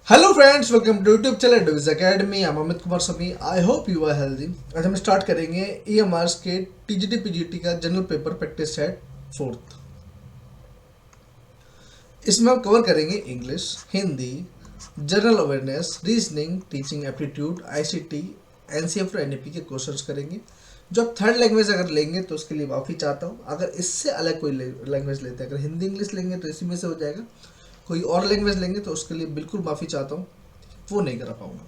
Hello friends, welcome to YouTube channel Divij academy. I am Amit Kumar Sami. I hope you are healthy. आज हम start करेंगे EMRS के TGT PGT का general paper practice set fourth. इसमें हम cover करेंगे English, Hindi, general awareness, reasoning, teaching aptitude, ICT, NCF और NEP के क्वेश्चंस करेंगे। जो आप थर्ड लैंग्वेज अगर लेंगे तो उसके लिए माफ़ी चाहता हूँ। अगर इससे अलग कोई लैंग्वेज लेते हैं, अगर हिंदी इंग्लिश लेंगे तो इसी में से हो जाएगा। कोई और लैंग्वेज लेंगे तो उसके लिए बिल्कुल माफ़ी चाहता हूँ, वो नहीं करा पाऊंगा।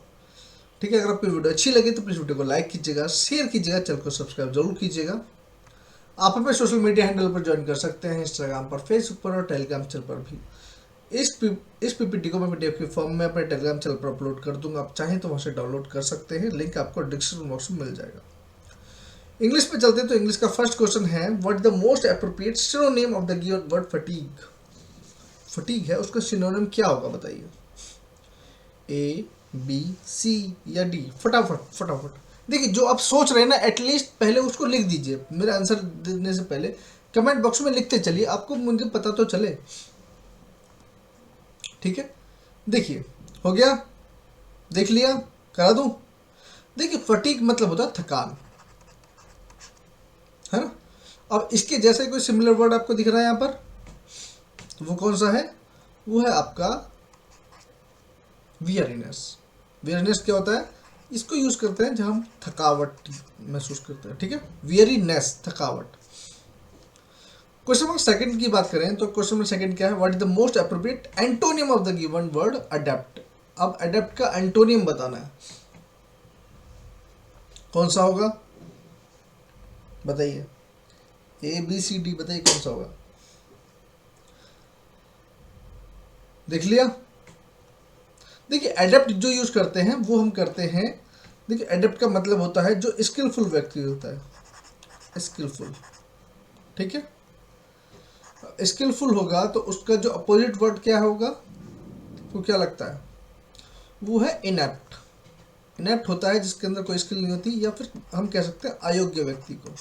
ठीक है, अगर आपको वीडियो अच्छी लगी तो प्लीज़ वीडियो को लाइक कीजिएगा, शेयर कीजिएगा, चैनल को सब्सक्राइब जरूर कीजिएगा। आप हमें सोशल मीडिया हैंडल पर ज्वाइन कर सकते हैं, इंस्टाग्राम पर, फेसबुक पर और टेलीग्राम चैनल पर भी। इस पीपीटी को मैं पीडीएफ की फॉर्म में अपने टेलीग्राम चैनल पर अपलोड कर दूंगा। आप चाहें तो वहाँ से डाउनलोड कर सकते हैं, लिंक आपको डिस्क्रिप्शन बॉक्स में मिल जाएगा। इंग्लिश में चलते हैं तो इंग्लिश का फर्स्ट क्वेश्चन है, what the most appropriate synonym of the given word fatigue. Fatigue है, उसका सिनोनिम क्या होगा बताइए। ए, बी, सी या डी? फटाफट फटाफट। देखिए, जो आप सोच रहे हैं ना, एटलीस्ट पहले उसको लिख दीजिए। मेरा आंसर देने से पहले कमेंट बॉक्स में लिखते चलिए, आपको मुझे पता तो चले। ठीक है, देखिए, हो गया, देख लिया, करा दूं। देखिए, फटीग मतलब होता है थकान, है ना। अब इसके जैसे कोई सिमिलर वर्ड आपको दिख रहा है यहाँ पर, वो कौन सा है? वो है आपका वियरीनेस। वियरीनेस क्या होता है? इसको यूज करते हैं जब हम थकावट महसूस करते हैं। ठीक है, वियरीनेस, थकावट। क्वेश्चन नंबर सेकंड की बात करें तो क्वेश्चन नंबर सेकंड क्या है, what is the most appropriate antonym of the given word adapt. अब अडेप्ट का एंटोनियम बताना है, कौन सा होगा बताइए। ए बी सी डी, बताइए कौन सा होगा। देख लिया। देखिए, एडेप्ट जो यूज करते हैं वो हम करते हैं, देखिए एडेप्ट का मतलब होता है जो स्किलफुल व्यक्ति होता है, स्किलफुल। ठीक है, स्किलफुल होगा तो उसका जो अपोजिट वर्ड क्या होगा, वो क्या लगता है? वो है इनेप्ट। इनेप्ट होता है जिसके अंदर कोई स्किल नहीं होती, या फिर हम कह सकते हैं अयोग्य व्यक्ति को।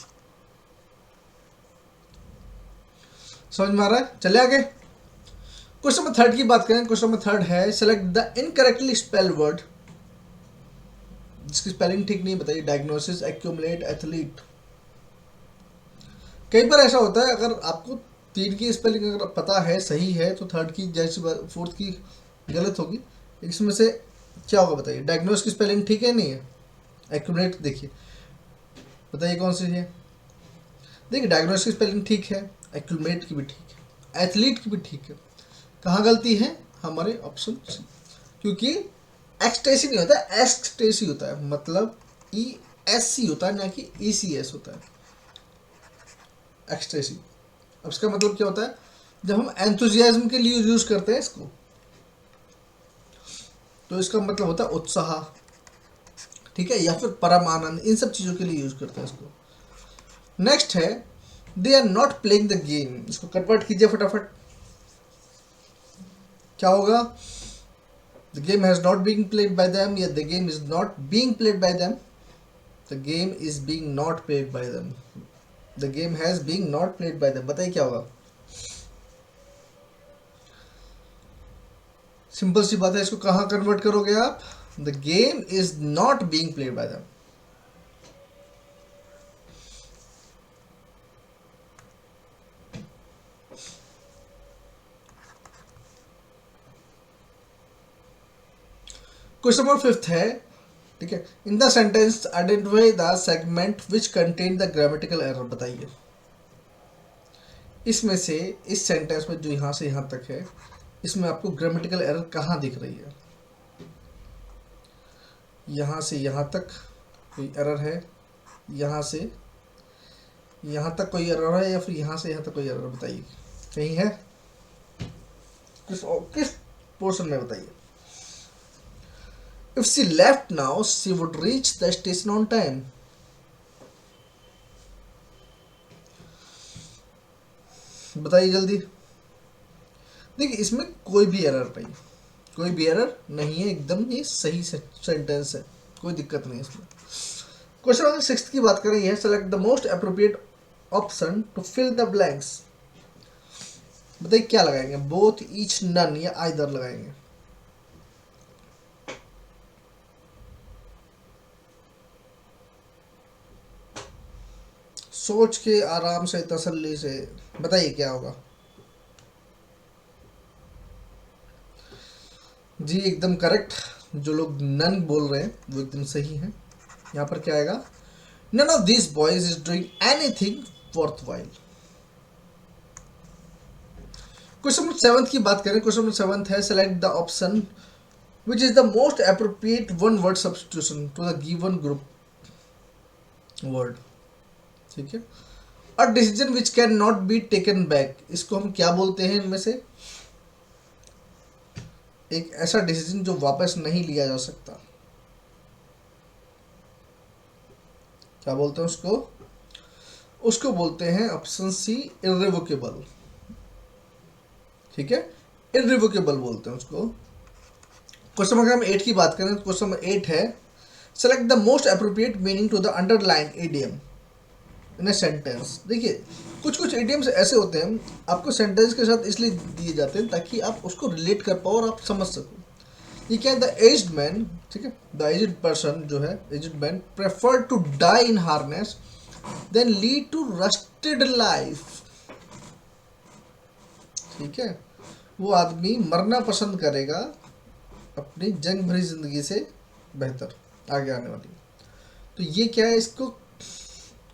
समझ में आ रहा है? चले आगे। क्वेश्चन नंबर थर्ड की बात करें, क्वेश्चन नंबर थर्ड है, select the incorrectly spell word, जिसकी स्पेलिंग ठीक नहीं बताइए। Diagnosis, accumulate, athlete. कई बार ऐसा होता है, अगर आपको तीन की स्पेलिंग अगर पता है, सही है, तो थर्ड की जैसी फोर्थ की गलत होगी। इसमें से क्या होगा बताइए। डायग्नोस की स्पेलिंग ठीक है नहीं है? एक्यूमुलेट देखिए, बताइए कौन सी है। देखिए, डायग्नोस की स्पेलिंग ठीक है, एक्यूमुलेट की भी ठीक है, एथलीट की भी ठीक है। कहाँ गलती है? हमारे ऑप्शन सी। क्योंकि एक्सटेसी नहीं होता, एक्सटेसी होता है, मतलब ई एस सी होता है, ना कि ई सी एस होता है, एक्सटेसी। अब इसका मतलब क्या होता है? जब हम एंथुजियाज्म के लिए यूज करते हैं इसको, तो इसका मतलब होता है उत्साह। ठीक है, या फिर परम आनंद, इन सब चीज़ों के लिए यूज करते हैं इसको। नेक्स्ट है, they are not playing the game. इसको कन्वर्ट कीजिए फटाफट, क्या होगा? The game has not being played by them, या the game is not being played by them. The game is being not played by them, the game has being not played by them. बताइए क्या होगा। Simple सी बात है, इसको कहाँ convert करोगे आप? The game is not being played by them. Question number fifth है, ठीक है, in the sentence identify the segment which contain the grammatical error. बताइए, इसमें से इस सेंटेंस में जो यहाँ से यहाँ तक है, इसमें आपको ग्रामेटिकल एरर कहाँ दिख रही है? यहाँ से यहाँ तक कोई एरर है, यहाँ से यहाँ तक कोई एरर है, या फिर यहाँ से यहाँ तक कोई एरर? बताइए, कहीं है? किस पोर्शन में बताइए। If she left now, she would reach the station on time. बताइए जल्दी। देखिए, इसमें कोई भी एरर नहीं, कोई भी एरर नहीं है, एकदम ही सही सेंटेंस है, कोई दिक्कत नहीं है इसमें। क्वेश्चन नंबर सिक्स की बात करें, select the most appropriate option to fill the blanks. बताइए क्या लगाएंगे, बोथ, ईच, नन या आइदर लगाएंगे। सोच के आराम से तसल्ली से बताइए क्या होगा। जी एकदम करेक्ट। जो लोग नन बोल रहे हैं वो एकदम सही है। यहाँ पर क्या आएगा, none of this boys is doing anything worthwhile. Question number 7 की बात करें, क्वेश्चन नंबर 7 है select the option which is the most appropriate one word substitution to the given group word. ठीक है, a decision which can not be taken back, इसको हम क्या बोलते हैं इनमें से, एक ऐसा डिसीजन जो वापस नहीं लिया जा सकता, क्या बोलते हैं उसको, उसको बोलते हैं ऑप्शन सी इररिवोकेबल। ठीक है, इररिवोकेबल बोलते हैं उसको। क्वेश्चन नंबर 8 की बात करें तो क्वेश्चन नंबर 8 है select the most appropriate meaning to the underline idiom in a sentence. देखिए कुछ कुछ इडियम्स ऐसे होते हैं आपको सेंटेंस के साथ इसलिए दिए जाते हैं ताकि आप उसको रिलेट कर पाओ और आप समझ सको। ये क्या है, द एज्ड मैन, ठीक है, द एज्ड पर्सन जो है, aged man prefer to die in harness than lead to rusted life. ठीक है, वो आदमी मरना पसंद करेगा अपनी जंग भरी जिंदगी से बेहतर आगे आने वाली। तो ये क्या है, इसको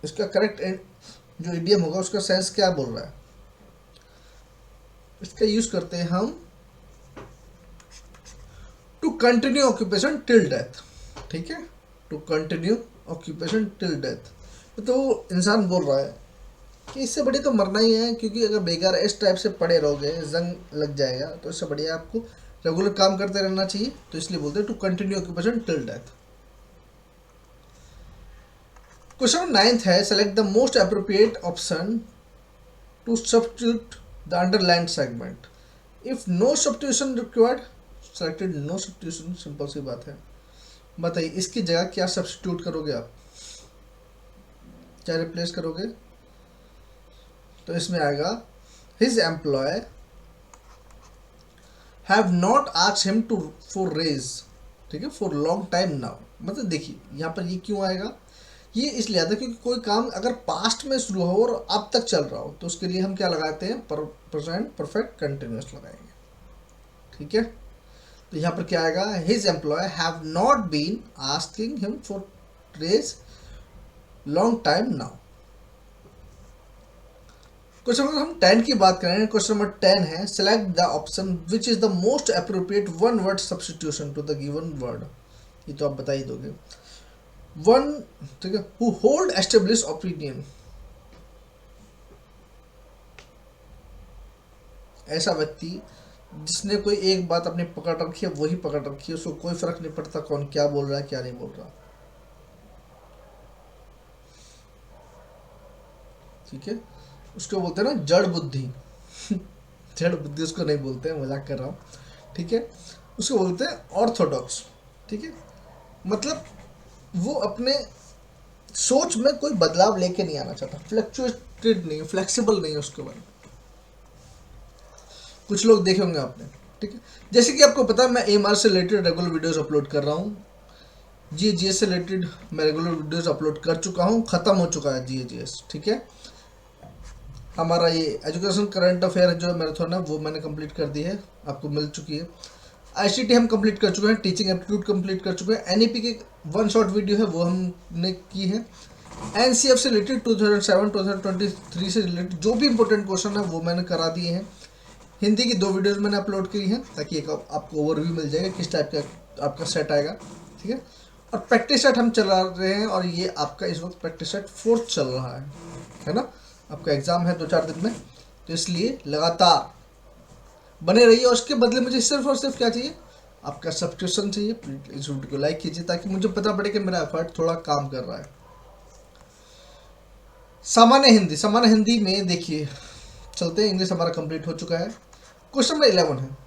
इसका करेक्ट जो इडियम होगा उसका सेंस क्या बोल रहा है, इसका यूज करते हैं हम to continue occupation till death. ठीक है, to continue occupation till death. तो इंसान बोल रहा है कि इससे बढ़िया तो मरना ही है, क्योंकि अगर बेकार इस टाइप से पड़े रहोगे जंग लग जाएगा, तो इससे बढ़िया आपको रेगुलर काम करते रहना चाहिए। तो इसलिए बोलते हैं to continue occupation till death. Question 9 है select the most appropriate option to substitute the underline segment if no substitution required. Selected no substitution, simple सी बात है। बताइए इसकी जगह क्या सब्स्टिट्यूट करोगे आप, क्या रिप्लेस करोगे। तो इसमें आएगा his employ have not asked him to for raise. ठीक है, फॉर लॉन्ग टाइम नाउ। मतलब देखिए यहाँ पर ये क्यों आएगा, ये इसलिए आता है क्योंकि कोई काम अगर पास्ट में शुरू हो और अब तक चल रहा हो तो उसके लिए हम क्या लगाते हैं, प्रेजेंट परफेक्ट कंटिन्यूअस लगाएंगे। ठीक है, तो यहाँ पर क्या आएगा, his employ have not been asking him for raise long time now. Question number हम 10 की बात करें, क्वेश्चन नंबर 10 है select the option which is the most appropriate one word substitution to the given word. ये तो आप बता ही दोगे। वन, ठीक है, हु होल्ड एस्टेब्लिश ओपिनियन, ऐसा व्यक्ति जिसने कोई एक बात अपनी पकड़ रखी है वही पकड़ रखी है, उसको कोई फर्क नहीं पड़ता कौन क्या बोल रहा है क्या नहीं बोल रहा। ठीक है, उसको बोलते हैं ना जड़ बुद्धि जड़ बुद्धि उसको नहीं बोलते हैं, मजाक कर रहा हूँ। ठीक है, उसको बोलते हैं ऑर्थोडॉक्स। ठीक है, मतलब वो अपने सोच में कोई बदलाव लेके नहीं आना चाहता, फ्लक्चुएटेड नहीं, फ्लेक्सिबल नहीं है उसके बारे में। कुछ लोग देखे होंगे आपने। ठीक है, जैसे कि आपको पता है मैं एमआर से रिलेटेड रेगुलर वीडियोस अपलोड कर रहा हूँ, जीएस से रिलेटेड मैं रेगुलर वीडियोस अपलोड कर चुका हूँ, खत्म हो चुका है जीएस। ठीक है, हमारा ये एजुकेशन करंट अफेयर जो मैराथन है वो मैंने कंप्लीट कर दी है, आपको मिल चुकी है। आईसीटी हम कंप्लीट कर चुके हैं, टीचिंग एप्टीट्यूड कंप्लीट कर चुके हैं, एनईपी की वन शॉट वीडियो है वो हमने की है, एनसीएफ से रिलेटेड 2007-2023 से रिलेटेड जो भी इंपॉर्टेंट क्वेश्चन है वो मैंने करा दिए हैं। हिंदी की 2 वीडियोस मैंने अपलोड की हैं ताकि एक आपको ओवरव्यू मिल जाएगा किस टाइप का आपका सेट आएगा। ठीक है, और प्रैक्टिस सेट हम चला रहे हैं और ये आपका इस वक्त प्रैक्टिस सेट 4th चल रहा है ना। आपका एग्ज़ाम है 2-4 दिन में, तो इसलिए लगातार बने रहिए। और उसके बदले मुझे सिर्फ और सिर्फ क्या चाहिए, आपका सब्सक्रिप्शन चाहिए। प्लीज इस वीडियो को लाइक कीजिए ताकि मुझे पता पड़े कि मेरा एफर्ट थोड़ा काम कर रहा है। सामान्य हिंदी में देखिए चलते हैं, इंग्लिश हमारा कंप्लीट हो चुका है। क्वेश्चन नंबर 11 है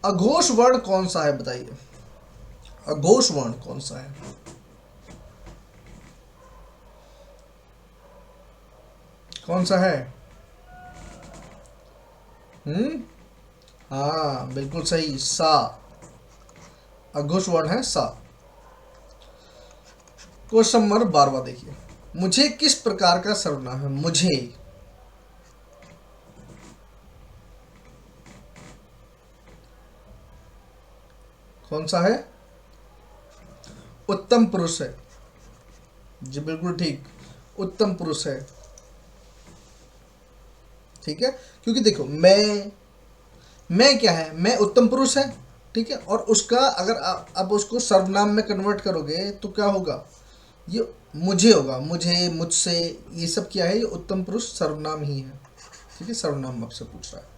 अघोष वर्ण कौन सा है, बताइए अघोष वर्ण कौन सा है। कौन सा है? हाँ बिल्कुल सही, सा। अघोष वर्ण है सा। क्वेश्चन नंबर 12 देखिए मुझे किस प्रकार का सर्वनाम है? मुझे कौन सा है? उत्तम पुरुष है। जी बिल्कुल ठीक, उत्तम पुरुष है। ठीक है, क्योंकि देखो मैं क्या है, मैं उत्तम पुरुष है। ठीक है, और उसका अगर आप अब उसको सर्वनाम में कन्वर्ट करोगे तो क्या होगा? ये मुझे होगा, मुझे, मुझसे, ये सब क्या है? ये उत्तम पुरुष सर्वनाम ही है। ठीक है, सर्वनाम आपसे पूछ रहा है।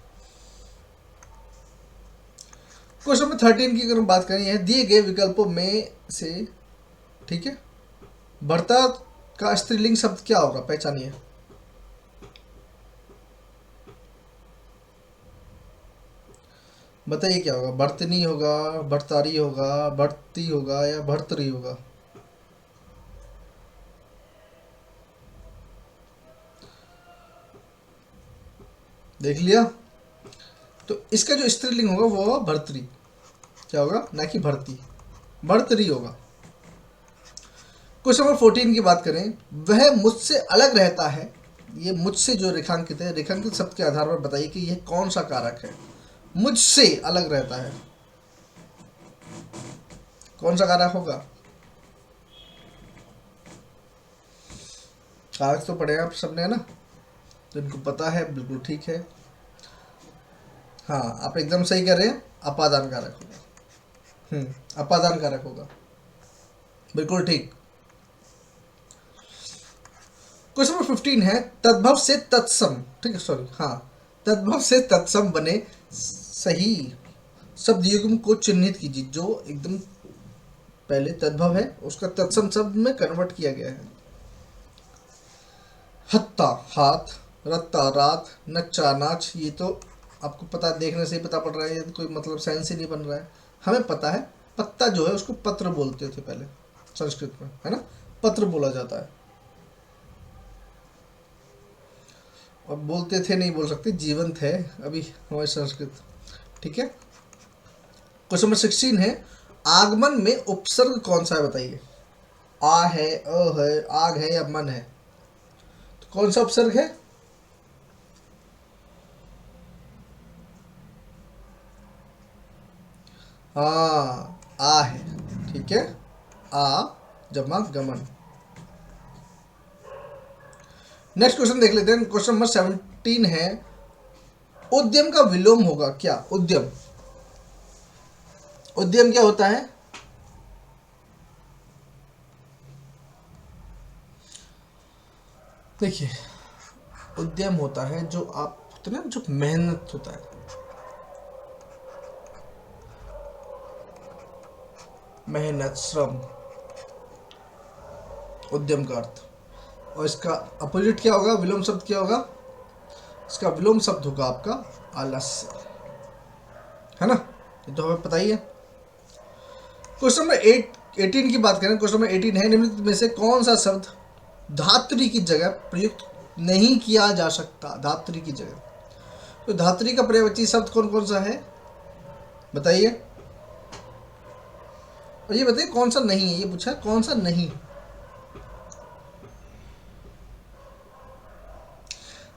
क्वेश्चन नंबर 13 की अगर हम बात करें, यह दिए गए विकल्पों में से, ठीक है, भर्ता का स्त्रीलिंग शब्द क्या होगा? पहचानिए। बताइए क्या होगा? भर्तनी होगा, भर्तारी होगा, भर्ती होगा, या भर्तरी होगा? देख लिया? तो इसका जो स्त्रीलिंग होगा वो होगा भर्तरी। क्या होगा? ना कि भर्ती, भर्तरी होगा। क्वेश्चन नंबर 14 की बात करें, वह मुझसे अलग रहता है। ये मुझसे जो रेखांकित है, रेखांकित शब्द के आधार पर बताइए कि यह कौन सा कारक है? मुझसे अलग रहता है, कौन सा कारक होगा? कारक तो पढ़े आप सबने, है ना? तो इनको पता है, बिल्कुल ठीक है। हाँ, आप एकदम सही कर रहे हैं, अपादान कारक होगा। अपादान कारक होगा, बिल्कुल ठीक। क्वेश्चन नंबर 15 है, तद्भव से तत्सम, ठीक है, सॉरी, हाँ, तद्भव से तत्सम बने सही शब्द युग्म को चिन्हित कीजिए। जो एकदम पहले तद्भव है उसका तत्सम शब्द में कन्वर्ट किया गया है। हत्ता हाथ, रत्ता रात, नच्चा नाच। ये तो आपको पता, देखने से ही पता पड़ रहा है, ये तो कोई मतलब साइंस ही नहीं बन रहा है। हमें पता है पत्ता जो है उसको पत्र बोलते थे पहले संस्कृत में, है ना? पत्र बोला जाता है। और बोलते थे नहीं बोल सकते, जीवंत है अभी हमारी संस्कृत। ठीक है, क्वेश्चन नंबर 16 है, आगमन में उपसर्ग कौन सा है? बताइए। आ है, अ है, आग है, या मन है? तो कौन सा उपसर्ग है? हाँ, आ है। ठीक है, आ जमा गमन। नेक्स्ट क्वेश्चन देख लेते हैं। क्वेश्चन नंबर 17 है, उद्यम का विलोम होगा क्या? उद्यम, उद्यम क्या होता है? देखिए, उद्यम होता है जो आप होते ना, जो मेहनत होता है, मेहनत, श्रम, उद्यम का अर्थ। और इसका अपोजिट क्या होगा? विलोम शब्द क्या होगा? इसका विलोम शब्द होगा आपका आलस्य, है ना? ये तो हमें पता ही है। क्वेश्चन नंबर 18 की बात करें, क्वेश्चन नंबर 18 है, निम्नलिखित में से कौन सा शब्द धात्री की जगह प्रयुक्त नहीं किया जा सकता? धात्री की जगह, तो धात्री का पर्यायवाची शब्द कौन कौन सा है? बताइए। और ये बताइए कौन सा नहीं है, ये पूछा कौन सा नहीं।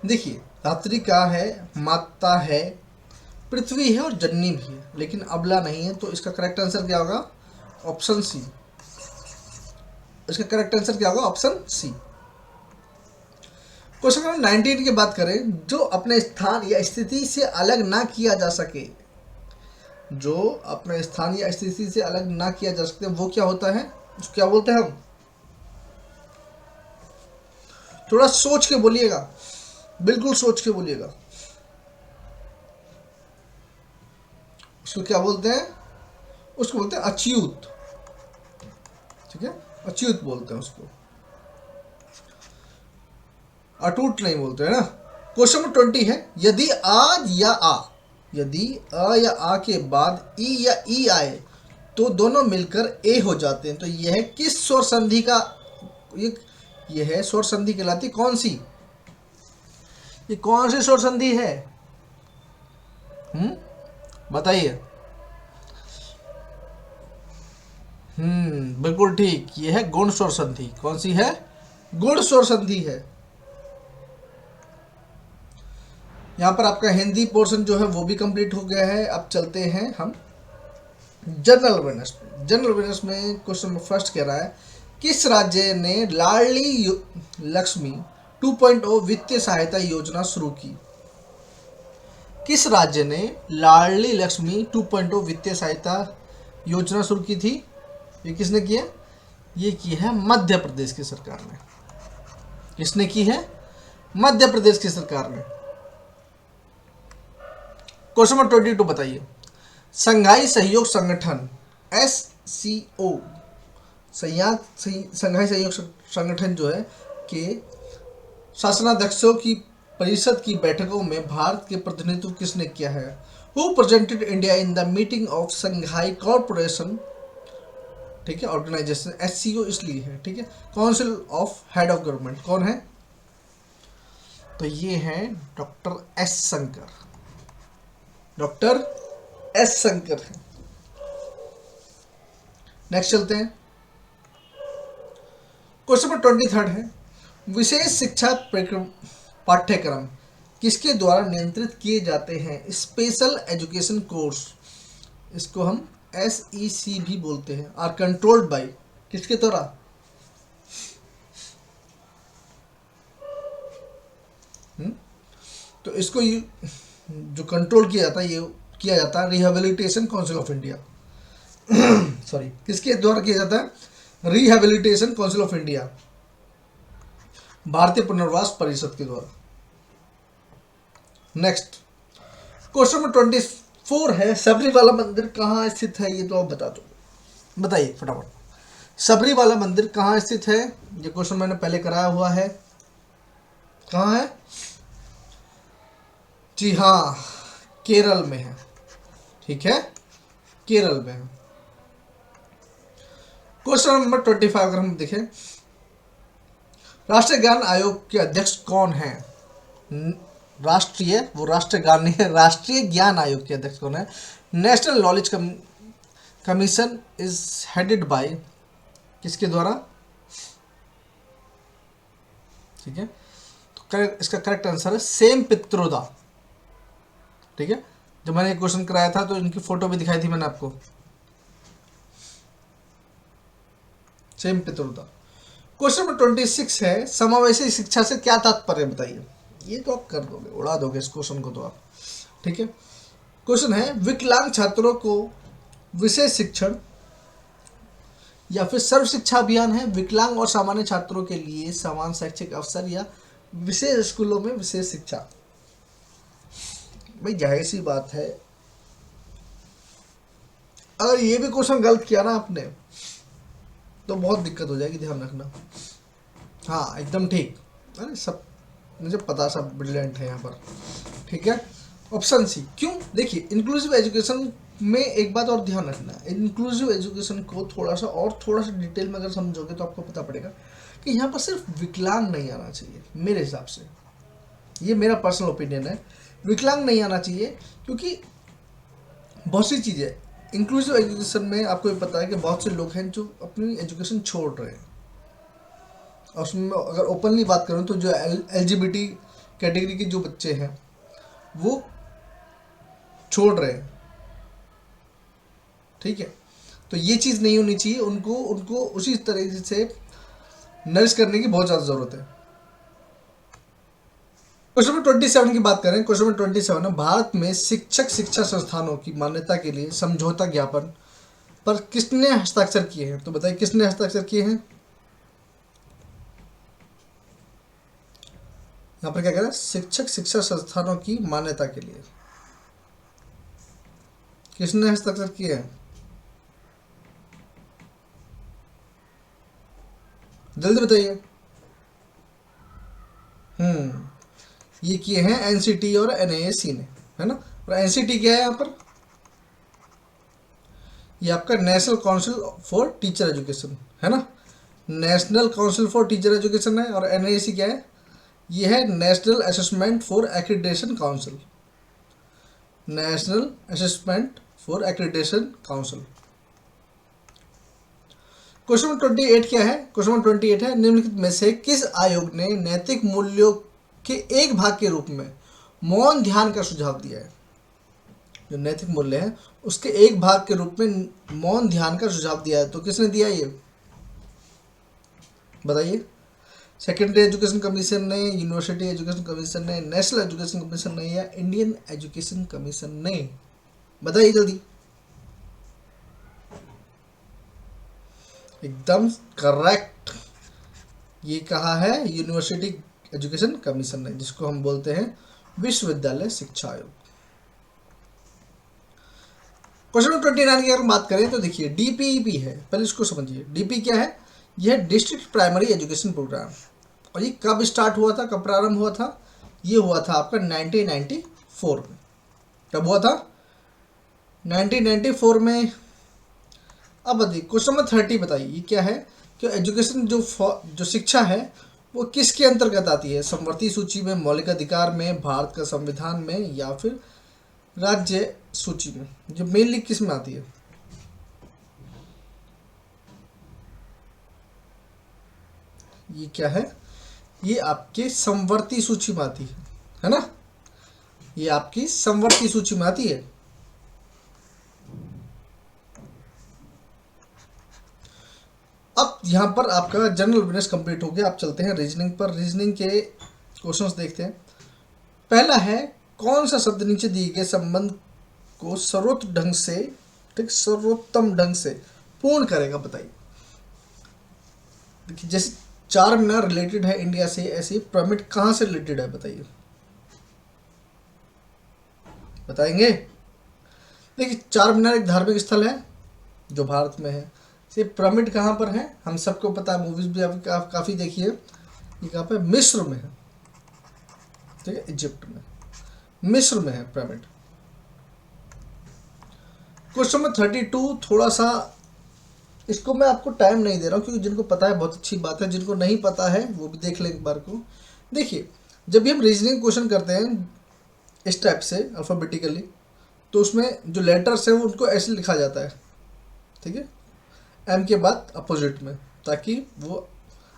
देखिए, धात्री का है, माता है, पृथ्वी है, और जननी भी है, लेकिन अबला नहीं है। तो इसका करेक्ट आंसर क्या होगा? Option C. इसका करेक्ट आंसर क्या होगा? ऑप्शन सी। क्वेश्चन नंबर 19 की बात करें, जो अपने स्थान या स्थिति से अलग ना किया जा सके, जो अपने स्थान या स्थिति से अलग ना किया जा सकते, वो क्या होता है? उसको क्या बोलते हैं हम? थोड़ा सोच के बोलिएगा, बिल्कुल सोच के बोलिएगा। उसको क्या बोलते हैं? उसको बोलते हैं अच्युत। ठीक है, अच्युत बोलते हैं उसको, अटूट नहीं बोलते, है ना? क्वेश्चन नंबर 20 है, यदि आज या आ, यदि अ या आ के बाद ई या ई आए तो दोनों मिलकर ए हो जाते हैं, तो यह किस स्वर संधि का, यह स्वर संधि कहलाती कौन सी? ये कौन सी स्वर संधि है? बताइए। बिल्कुल ठीक, ये है गुण स्वर संधि। कौन सी है? गुण स्वर संधि है। यहाँ पर आपका हिंदी पोर्शन जो है वो भी कंप्लीट हो गया है। अब चलते हैं हम जनरल अवेयरनेस पे। जनरल अवेयरनेस में क्वेश्चन नंबर फर्स्ट कह रहा है, किस राज्य ने लाडली लक्ष्मी 2.0 वित्तीय सहायता योजना शुरू की? किस राज्य ने लाडली लक्ष्मी 2.0 वित्तीय सहायता योजना शुरू की थी? ये किसने की है? ये की है मध्य प्रदेश की सरकार ने। किसने की है? मध्य प्रदेश की सरकार ने। क्वेश्चन नंबर 22 बताइए, संघाई सहयोग संगठन SCO, संघाई सहयोग संगठन जो है के शासनाध्यक्षों की परिषद की बैठकों में भारत के प्रतिनिधित्व किसने किया है? Who presented India in the meeting of Shanghai corporation, ठीक है, ऑर्गेनाइजेशन। SCO इसलिए है, ठीक है, council of head of government. कौन है? तो ये है doctor S Shankar. Doctor S Shankar है। नेक्स्ट चलते हैं। क्वेश्चन नंबर 23 है, विशेष शिक्षा पाठ्यक्रम किसके द्वारा नियंत्रित किए जाते हैं? स्पेशल एजुकेशन कोर्स, इसको हम SEC भी बोलते हैं, आर कंट्रोल्ड बाय, किसके द्वारा? तो इसको जो कंट्रोल किया जाता है, ये किया जाता है rehabilitation council of India. Sorry, किसके द्वारा किया जाता है? रिहेबिलिटेशन काउंसिल ऑफ इंडिया, भारतीय पुनर्वास परिषद के द्वारा। नेक्स्ट क्वेश्चन नंबर 24 है, सबरीवाला मंदिर कहाँ स्थित है? ये तो आप बता दो, बताइए फटाफट। सबरीवाला मंदिर कहाँ स्थित है? ये क्वेश्चन मैंने पहले कराया हुआ है। कहाँ है? जी हाँ, केरल में है, ठीक है, केरल में है। क्वेश्चन नंबर 25 अगर हम देखें, राष्ट्रीय ज्ञान आयोग के अध्यक्ष कौन है? राष्ट्रीय, वो राष्ट्रीय ज्ञान नहीं है, राष्ट्रीय ज्ञान आयोग के अध्यक्ष कौन है? National knowledge commission is headed by, किसके द्वारा? ठीक है, तो इसका करेक्ट आंसर है सेम पित्रोदा। ठीक है, जब मैंने क्वेश्चन कराया था तो इनकी फोटो भी दिखाई थी मैंने आपको, सेम पित्रोदा। क्वेश्चन नंबर 26 है, समावेशी शिक्षा से क्या तात्पर्य बताइए? ये तो आप कर दोगे, उड़ा दोगे इस क्वेश्चन को तो आप, ठीक है। क्वेश्चन है, विकलांग छात्रों को विशेष शिक्षण या फिर सर्व शिक्षा अभियान है, विकलांग और सामान्य छात्रों के लिए समान शैक्षिक अवसर या विशेष स्कूलों में विशेष शिक्षा। भाई जाहिर सी बात है, अगर ये भी क्वेश्चन गलत किया ना आपने तो बहुत दिक्कत हो जाएगी, ध्यान रखना। हाँ एकदम ठीक, अरे सब मुझे पता, सब ब्रिलियंट है यहाँ पर, ठीक है। ऑप्शन सी, क्यों? देखिए इंक्लूसिव एजुकेशन में एक बात और ध्यान रखना, इंक्लूसिव एजुकेशन को थोड़ा सा डिटेल में अगर समझोगे तो आपको पता पड़ेगा कि यहाँ पर सिर्फ विकलांग नहीं आना चाहिए। मेरे हिसाब से, ये मेरा पर्सनल ओपिनियन है, विकलांग नहीं आना चाहिए, क्योंकि बहुत सी चीज़ें इंक्लूसिव एजुकेशन में आपको ये पता है कि बहुत से लोग हैं जो अपनी एजुकेशन छोड़ रहे हैं। और उसमें अगर ओपनली बात करूँ तो जो LGBT कैटेगरी के जो बच्चे हैं वो छोड़ रहे हैं, ठीक है। तो ये चीज़ नहीं होनी चाहिए, उनको उसी तरीके से नरिश करने की बहुत ज़्यादा ज़रूरत है। क्वेश्चन नंबर 27 की बात करें, क्वेश्चन नंबर 27 है, भारत में शिक्षक शिक्षा संस्थानों की मान्यता के लिए समझौता ज्ञापन पर किसने हस्ताक्षर किए हैं? तो बताइए किसने हस्ताक्षर किए हैं? यहाँ पर क्या कह रहा है? शिक्षक शिक्षा संस्थानों की मान्यता के लिए किसने हस्ताक्षर किए हैं? जल्दी बताइए। ये किए हैं NCT और NIST ने, है ना। और NCT क्या है यहाँ पर? ये आपका national council for teacher education है ना, national council for teacher education है। और NIST क्या है? ये है national assessment for accreditation council, national assessment for accreditation council. Question number 28 क्या है? क्वेश्चन नंबर 28 है, निम्नलिखित में से किस आयोग ने नैतिक मूल्यों के एक भाग के रूप में मौन ध्यान का सुझाव दिया है? जो नैतिक मूल्य है उसके एक भाग के रूप में मौन ध्यान का सुझाव दिया है, तो किसने दिया ये बताइए? सेकेंडरी एजुकेशन कमीशन ने, यूनिवर्सिटी एजुकेशन कमीशन ने, नेशनल एजुकेशन कमीशन ने, या इंडियन एजुकेशन कमीशन ने? बताइए जल्दी। एकदम करेक्ट, ये कहा है यूनिवर्सिटी एजुकेशन कमीशन ने, जिसको हम बोलते हैं विश्वविद्यालय शिक्षा आयोग। क्वेश्चन नंबर 29 की अगर बात करें तो देखिए डीपीईपी है, पहले इसको समझिए। डीपी क्या है? यह डिस्ट्रिक्ट प्राइमरी एजुकेशन प्रोग्राम, और ये कब स्टार्ट हुआ था, कब प्रारंभ हुआ था? ये हुआ था आपका 1994 में। कब हुआ था? 1994 में। अब बताइए क्वेश्चन नंबर 30 बताइए, ये क्या है कि एजुकेशन जो शिक्षा है वो किसके अंतर्गत आती है? समवर्ती सूची में, मौलिक अधिकार में, भारत का संविधान में, या फिर राज्य सूची में? जो मेनली किस में आती है? ये क्या है? ये आपके समवर्ती सूची में आती है ना? ये आपकी समवर्ती सूची में आती है। अब यहाँ पर आपका जनरल अवेयरनेस कंप्लीट हो गया। आप चलते हैं रीजनिंग पर। रीजनिंग के क्वेश्चंस देखते हैं। पहला है, कौन सा शब्द नीचे दिए गए संबंध को सर्वोत्तम ढंग से, ठीक, सर्वोत्तम ढंग से पूर्ण करेगा? बताइए। देखिए जैसे चार मीनार रिलेटेड है इंडिया से, ऐसे पिरामिड कहाँ से रिलेटेड है? बताइए, बताएंगे? देखिए चार मीनार एक धार्मिक स्थल है जो भारत में है। ये पिरामिड कहाँ पर है? हम सबको पता है, मूवीज भी आप काफ़ी देखिए। ये कहाँ पे? मिस्र में है, ठीक है, इजिप्ट में, मिस्र में है पिरामिड। क्वेश्चन नंबर 32 थोड़ा सा, इसको मैं आपको टाइम नहीं दे रहा हूँ क्योंकि जिनको पता है बहुत अच्छी बात है, जिनको नहीं पता है वो भी देख लें एक बार को। देखिए जब भी हम रीजनिंग क्वेश्चन करते हैं इस टाइप से अल्फ़ाबेटिकली, तो उसमें जो लेटर्स हैं वो उनको ऐसे लिखा जाता है, ठीक है, एम के बाद अपोजिट में, ताकि वो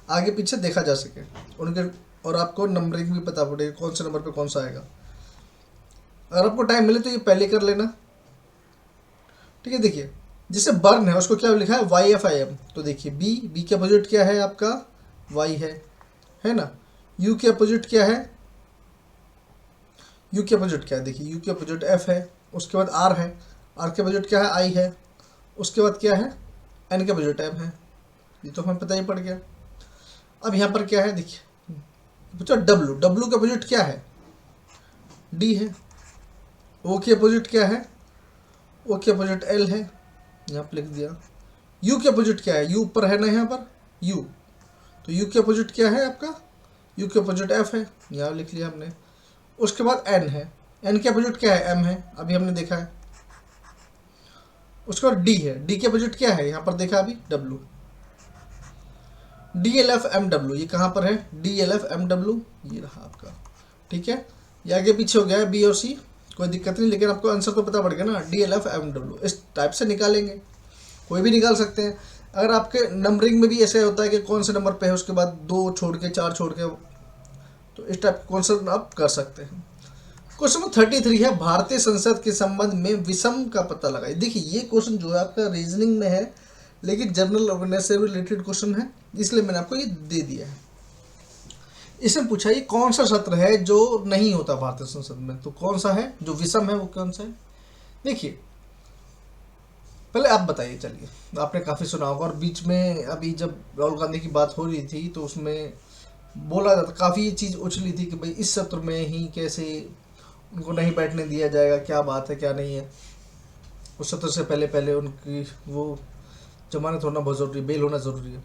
आगे पीछे देखा जा सके उनके, और आपको नंबरिंग भी पता पड़े कौन से नंबर पे कौन सा आएगा। अगर आपको टाइम मिले तो ये पहले कर लेना, ठीक है। देखिए जैसे बर्न है उसको क्या लिखा है? YFIM। तो देखिए बी के अपोजिट क्या है आपका? Y है ना। यू के अपोजिट क्या है? यू के अपोजिट क्या है? देखिए यू के अपोजिट F है, उसके बाद R है, R के अपोजिट क्या है? I है, उसके बाद क्या है? N के अपोजिट M है। ये तो हमें पता ही पड़ गया। अब यहाँ पर क्या है? देखिए बच्चा W के अपोजिट क्या है? D है। O के अपोजिट क्या है? O के अपोजिट L है, यहाँ पर लिख दिया। U के अपोजिट क्या है? U ऊपर है ना यहाँ पर U, तो U के अपोजिट क्या है आपका? U के अपोजिट F है, यहाँ लिख लिया हमने। उसके बाद N है, N के अपोजिट क्या है? M है, अभी हमने देखा है। उसके बाद D है, D के अपोजिट क्या है? यहाँ पर देखा अभी W। DLFMW ये कहाँ पर है? DLFMW ये रहा आपका, ठीक है। ये आगे पीछे हो गया है B और C, कोई दिक्कत नहीं, लेकिन आपको आंसर तो पता पड़ गया ना। DLFMW इस टाइप से निकालेंगे, कोई भी निकाल सकते हैं। अगर आपके नंबरिंग में भी ऐसे होता है कि कौन से नंबर पे है, उसके बाद 2 छोड़ के 4 छोड़ के, तो इस टाइप कौन सा आप कर सकते हैं। क्वेश्चन नंबर 33 है, भारतीय संसद के संबंध में विषम का पता लगाइए। देखिए ये क्वेश्चन जो है आपका रीजनिंग में है, लेकिन जनरल अवेयरनेस से रिलेटेड क्वेश्चन है, इसलिए मैंने आपको ये दे दिया है। इसमें पूछा ये कौन सा सत्र है जो नहीं होता भारतीय संसद में, तो कौन सा है जो विषम है, वो कौन सा है? देखिए पहले आप बताइए, चलिए आपने काफ़ी सुना होगा, और बीच में अभी जब राहुल गांधी की बात हो रही थी तो उसमें बोला जाता, काफ़ी ये चीज़ उछली थी कि भाई इस सत्र में ही कैसे उनको नहीं बैठने दिया जाएगा, क्या बात है क्या नहीं है। उस सत्र से पहले पहले उनकी वो जमानत होना बहुत ज़रूरी है, बेल होना ज़रूरी है।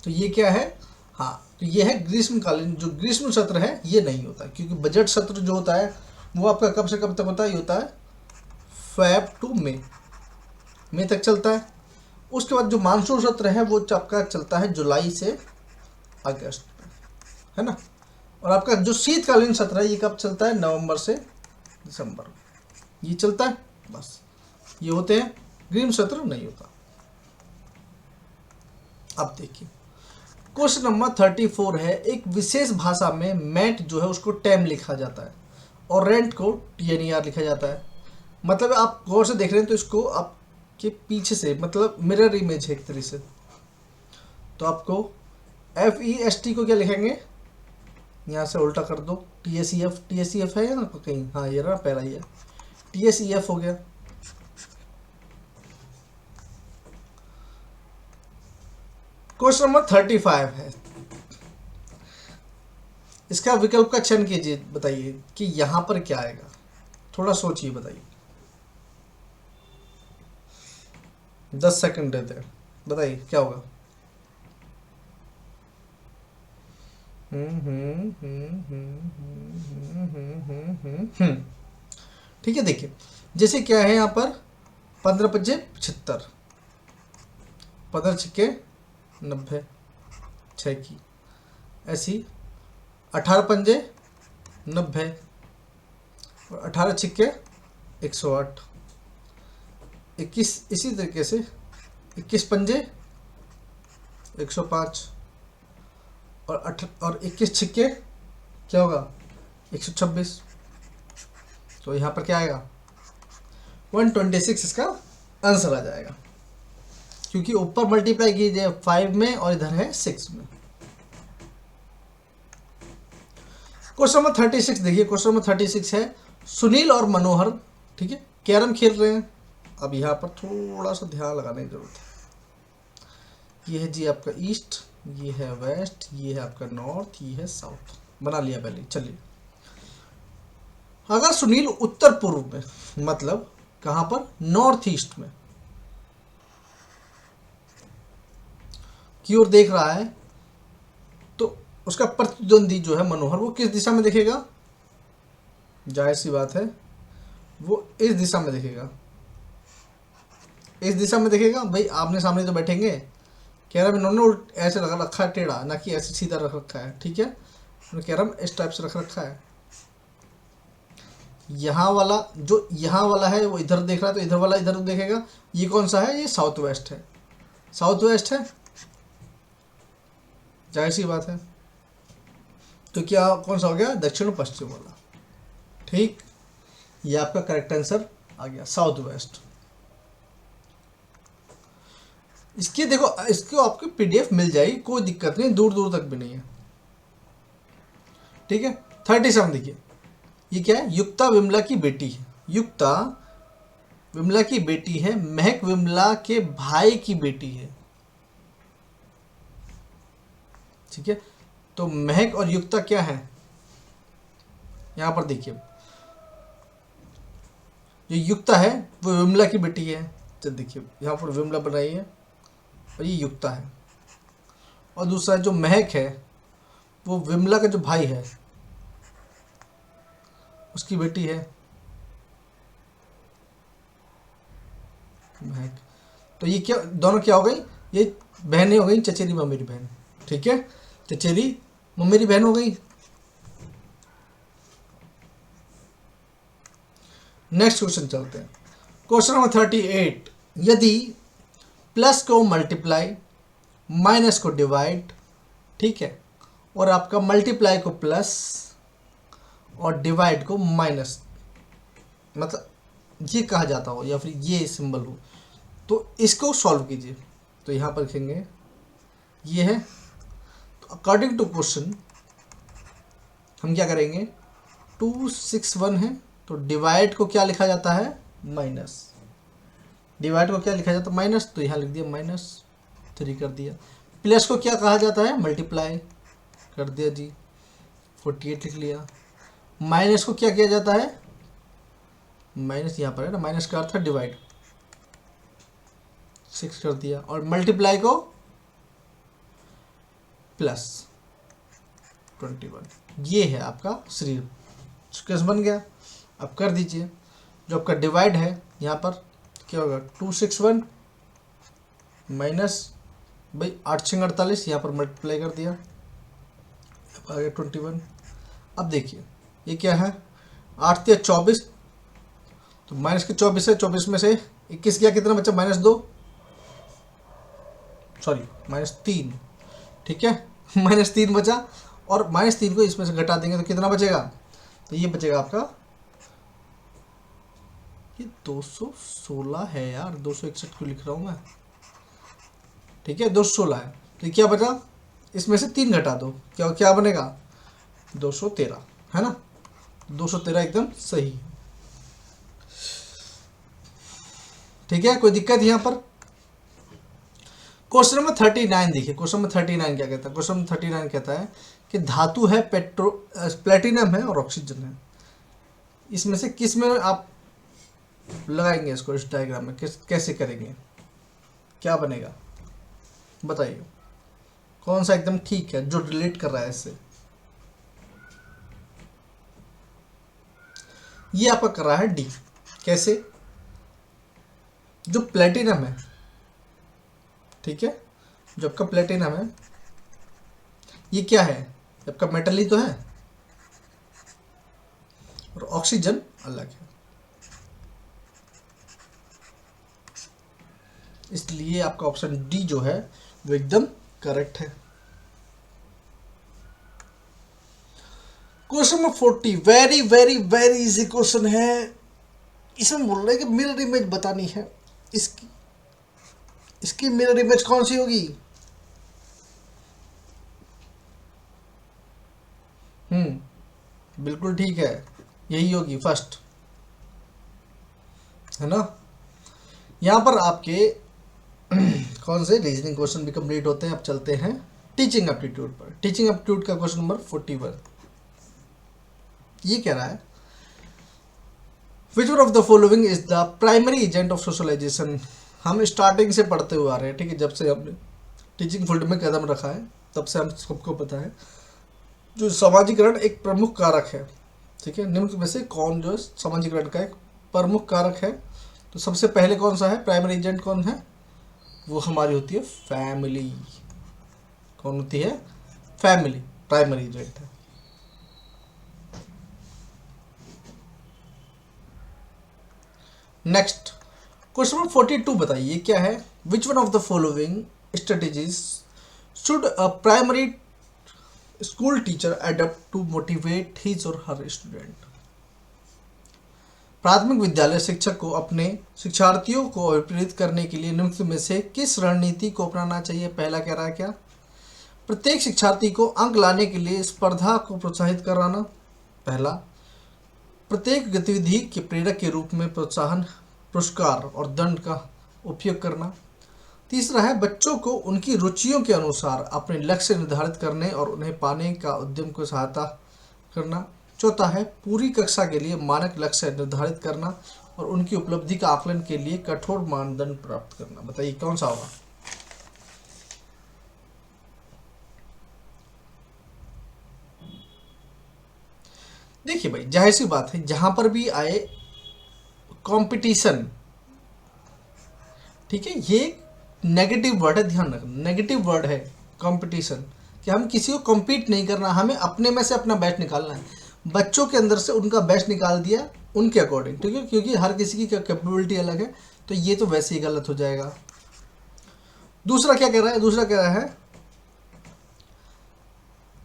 तो ये क्या है? हाँ, तो ये है ग्रीष्मकालीन, जो ग्रीष्म सत्र है ये नहीं होता, क्योंकि बजट सत्र जो होता है वो आपका कब से कब तक होता है? ये होता है Feb to मई तक चलता है। उसके बाद जो मानसून सत्र है वो आपका चलता है जुलाई से अगस्त में, है ना। और आपका जो शीतकालीन सत्र है ये कब चलता है? नवंबर से दिसंबर में ये चलता है, बस। ये होते हैं, ग्रीन सूत्र नहीं होता। अब देखिए क्वेश्चन नंबर 34 है, एक विशेष भाषा में मैट जो है उसको टैम लिखा जाता है और रेंट को TNER लिखा जाता है। मतलब आप गौर से देख रहे हैं तो इसको आपके पीछे से मतलब मिरर इमेज है एक तरीके से। तो आपको FEST को क्या लिखेंगे, यहाँ से उल्टा कर दो, TSEF है ना कहीं, हाँ ये रहा पहला ही है, TSEF हो गया। क्वेश्चन नंबर 35 है, इसका विकल्प का चयन कीजिए, बताइए कि यहां पर क्या आएगा, थोड़ा सोचिए बताइए। 10 सेकंड देते हैं, बताइए क्या होगा। ठीक है, देखिए जैसे क्या है यहाँ पर 15 पंजे 75, 15 छिक्के 90, 6 की ऐसी 18 पंजे 90 और 18 छिक्के 108, 21 इसी तरीके से 21 पंजे 105 और 21 छिक्के क्या होगा 126। तो यहाँ पर क्या आएगा 126 इसका आंसर आ जाएगा, क्योंकि ऊपर मल्टीप्लाई कीजिए 5 में और इधर है 6 में। क्वेश्चन नंबर 36 देखिए, क्वेश्चन नंबर 36 है, सुनील और मनोहर ठीक है कैरम खेल रहे हैं। अब यहाँ पर थोड़ा सा ध्यान लगाने की जरूरत है। ये है जी आपका ईस्ट, ये है वेस्ट, ये है आपका नॉर्थ, ये है साउथ, बना लिया पहले। चलिए अगर सुनील उत्तर पूर्व में मतलब कहां पर नॉर्थ ईस्ट में की ओर देख रहा है, तो उसका प्रतिद्वंदी जो है मनोहर वो किस दिशा में देखेगा, जाहिर सी बात है वो इस दिशा में देखेगा, इस दिशा में देखेगा। भाई आमने सामने तो बैठेंगे, कैरम इन्होंने ऐसे रख रखा है टेढ़ा, ना कि ऐसे सीधा रख रखा है, ठीक है, कैरम इस टाइप से रख रखा है। यहाँ वाला जो यहाँ वाला है वो इधर देख रहा है, तो इधर वाला इधर देखेगा। ये कौन सा है, ये साउथ वेस्ट है, साउथ वेस्ट है, जाहिर सी बात है। तो क्या कौन सा हो गया, दक्षिण पश्चिम वाला। ठीक, ये आपका करेक्ट आंसर आ गया, साउथ वेस्ट। इसकी देखो, इसको आपकी PDF मिल जाएगी, कोई दिक्कत नहीं, दूर दूर तक भी नहीं है, ठीक है। 37 देखिए, ये क्या है, युक्ता विमला की बेटी है, युक्ता विमला की बेटी है, महक विमला के भाई की बेटी है, ठीक है। तो महक और युक्ता क्या है, यहां पर देखिए जो युक्ता है वो विमला की बेटी है। तो देखिए यहां पर विमला बनाई है और ये युक्ता है, और दूसरा जो महक है वो विमला का जो भाई है उसकी बेटी है महक। तो ये क्या, दोनों क्या हो गई, ये बहनें हो गई, चचेरी ममेरी बहन, ठीक है, चचेरी ममेरी बहन हो गई। नेक्स्ट क्वेश्चन चलते हैं, क्वेश्चन नंबर 38, यदि प्लस को मल्टीप्लाई माइनस को डिवाइड, ठीक है, और आपका मल्टीप्लाई को प्लस और डिवाइड को माइनस, मतलब ये कहा जाता हो या फिर ये सिंबल हो, तो इसको सॉल्व कीजिए। तो यहाँ पर लिखेंगे ये है, तो अकॉर्डिंग टू क्वेश्चन हम क्या करेंगे, 261 है तो डिवाइड को क्या लिखा जाता है, माइनस, डिवाइड को क्या लिखा जाता है, माइनस, तो यहाँ लिख दिया -3 कर दिया। प्लस को क्या कहा जाता है, मल्टीप्लाई कर दिया जी, 48 लिख लिया। माइनस को क्या किया जाता है, माइनस यहाँ पर है ना, माइनस का अर्थ है डिवाइड, 6 कर दिया, और मल्टीप्लाई को प्लस 21। ये है आपका शरीर, कैसे बन गया, अब कर दीजिए। जो आपका डिवाइड है यहाँ पर क्या होगा, 261 माइनस भाई 8×48, यहाँ पर मल्टीप्लाई कर दिया, आ गया 21। अब देखिए ये क्या है, 8×3 = 24, तो माइनस के 24 है, 24 में से 21 गया, कितना बचा? -2, सॉरी -3, ठीक है। -3 बचा, और -3 को इसमें से घटा देंगे तो कितना बचेगा? तो ये बचेगा आपका, ये 216 है यार, 261 क्यों लिख रहा हूँ मैं, ठीक है 216 है। तो क्या बचा? इसमें से 3 घटा दो, क्या क्या बनेगा? 213, है ना? 213 एकदम सही, ठीक है। कोई दिक्कत यहाँ पर? क्वेश्चन नंबर 39 देखिए, क्वेश्चन नंबर 39 क्या कहता है? क्वेश्चन नंबर 39 कहता है कि धातु है, प्लेटिनम है और ऑक्सीजन है, इसमें से किस में आप लगाएंगे इसको, इस डायग्राम में कैसे करेंगे, क्या बनेगा बताइए? कौन सा एकदम ठीक है जो रिलेट कर रहा है इससे? ये आपका कर रहा है डी। कैसे? जो प्लेटिनम है, ठीक है, जो आपका प्लेटिनम है, ये क्या है? आपका मेटल ही तो है, और ऑक्सीजन अलग है, इसलिए आपका ऑप्शन डी जो है वो एकदम करेक्ट है। Question number 40, very very very easy question है। इसमें बोल रहे हैं कि मिरर इमेज बतानी है, इसकी मिरर इमेज कौन सी होगी? बिल्कुल ठीक है, यही होगी फर्स्ट, है ना। यहां पर आपके कौन से रीजनिंग क्वेश्चन भी कंप्लीट होते हैं। अब चलते हैं टीचिंग एप्टीट्यूड पर। टीचिंग एप्टीट्यूड का क्वेश्चन नंबर 41 ये कह रहा है, which one of the following is the primary agent of socialisation. हम स्टार्टिंग से पढ़ते हुए आ रहे हैं, ठीक है, जब से हमने टीचिंग फील्ड में कदम रखा है तब से हम सबको पता है जो समाजीकरण एक प्रमुख कारक है, ठीक है। निम्न में से कौन जो समाजीकरण का एक प्रमुख कारक है? तो सबसे पहले कौन सा है? प्राइमरी एजेंट कौन है? वो हमारी होती है फैमिली। कौन होती है? फैमिली प्राइमरी एजेंट है। नेक्स्ट क्वेश्चन नंबर 42 बताइए क्या है? Which one of the following strategies should a primary school teacher adopt to motivate his और हर स्टूडेंट। प्राथमिक विद्यालय शिक्षक को अपने शिक्षार्थियों को प्रेरित करने के लिए निम्न में से किस रणनीति को अपनाना चाहिए? पहला कह रहा है क्या? प्रत्येक शिक्षार्थी को अंक लाने के लिए स्पर्धा को प्रोत्साहित कराना, पहला। प्रत्येक गतिविधि के प्रेरक के रूप में प्रोत्साहन, पुरस्कार और दंड का उपयोग करना, तीसरा है बच्चों को उनकी रुचियों के अनुसार अपने लक्ष्य निर्धारित करने और उन्हें पाने का उद्यम को सहायता करना, चौथा है पूरी कक्षा के लिए मानक लक्ष्य निर्धारित करना और उनकी उपलब्धि का आकलन के लिए कठोर मानदंड प्राप्त करना। बताइए कौन सा होगा? देखिए भाई, जाहिर सी बात है, जहां पर भी आए कंपटीशन, ठीक है, ये नेगेटिव वर्ड है, ध्यान रखना नेगेटिव वर्ड है कंपटीशन, कि हम किसी को कम्पीट नहीं करना, हमें अपने में से अपना बेस्ट निकालना है। बच्चों के अंदर से उनका बेस्ट निकाल दिया उनके अकॉर्डिंग, ठीक है, क्योंकि हर किसी की कैपेबिलिटी अलग है, तो ये तो वैसे ही गलत हो जाएगा। दूसरा क्या कह रहा है? दूसरा कह रहा है,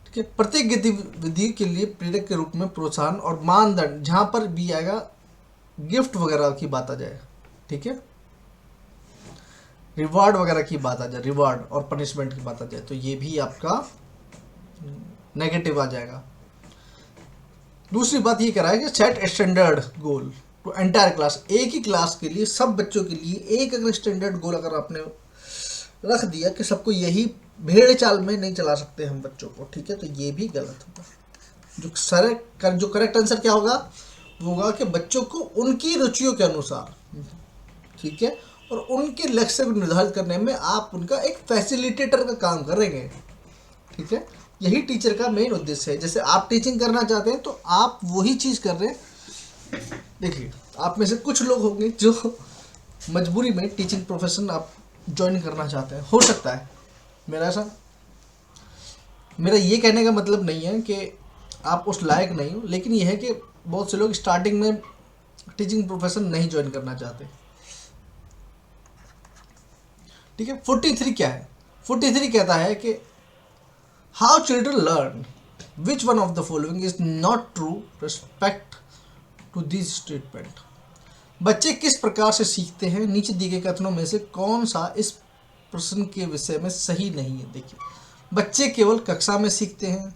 ठीक है, प्रत्येक गतिविधि के लिए प्रेरक के रूप में प्रोत्साहन और मानदंड, जहां पर भी आएगा गिफ्ट वगैरह की बात आ जाए, ठीक है, रिवार्ड वगैरह की बात आ जाए, रिवार्ड और पनिशमेंट की बात आ जाए, तो ये भी आपका नेगेटिव आ जाएगा। दूसरी बात ये कह रहा है कि set standard goal to entire class, एक ही क्लास के लिए सब बच्चों के लिए एक अगर स्टैंडर्ड गोल अगर आपने रख दिया कि सबको यही भेड़ चाल में नहीं चला सकते हम बच्चों को, ठीक है, तो ये भी गलत होगा। जो करेक्ट आंसर क्या होगा? वो होगा कि बच्चों को उनकी रुचियों के अनुसार, ठीक है, और उनके लक्ष्य को निर्धारित करने में आप उनका एक फैसिलिटेटर का काम करेंगे, ठीक है। यही टीचर का मेन उद्देश्य है। जैसे आप टीचिंग करना चाहते हैं तो आप वही चीज़ कर रहे हैं। देखिए, आप में से कुछ लोग होंगे जो मजबूरी में टीचिंग प्रोफेशन आप ज्वाइन करना चाहते हैं, हो सकता है। मेरा ये कहने का मतलब नहीं है कि आप उस लायक नहीं हो, लेकिन यह है कि बहुत से लोग स्टार्टिंग में टीचिंग प्रोफेशन नहीं ज्वाइन करना चाहते, ठीक है। 43 क्या है? 43 कहता है कि how children learn, which one of the following is not true respect to this statement. बच्चे किस प्रकार से सीखते हैं, नीचे दिए गए कथनों में से कौन सा इस प्रश्न के विषय में सही नहीं है। देखिए, बच्चे केवल कक्षा में सीखते हैं।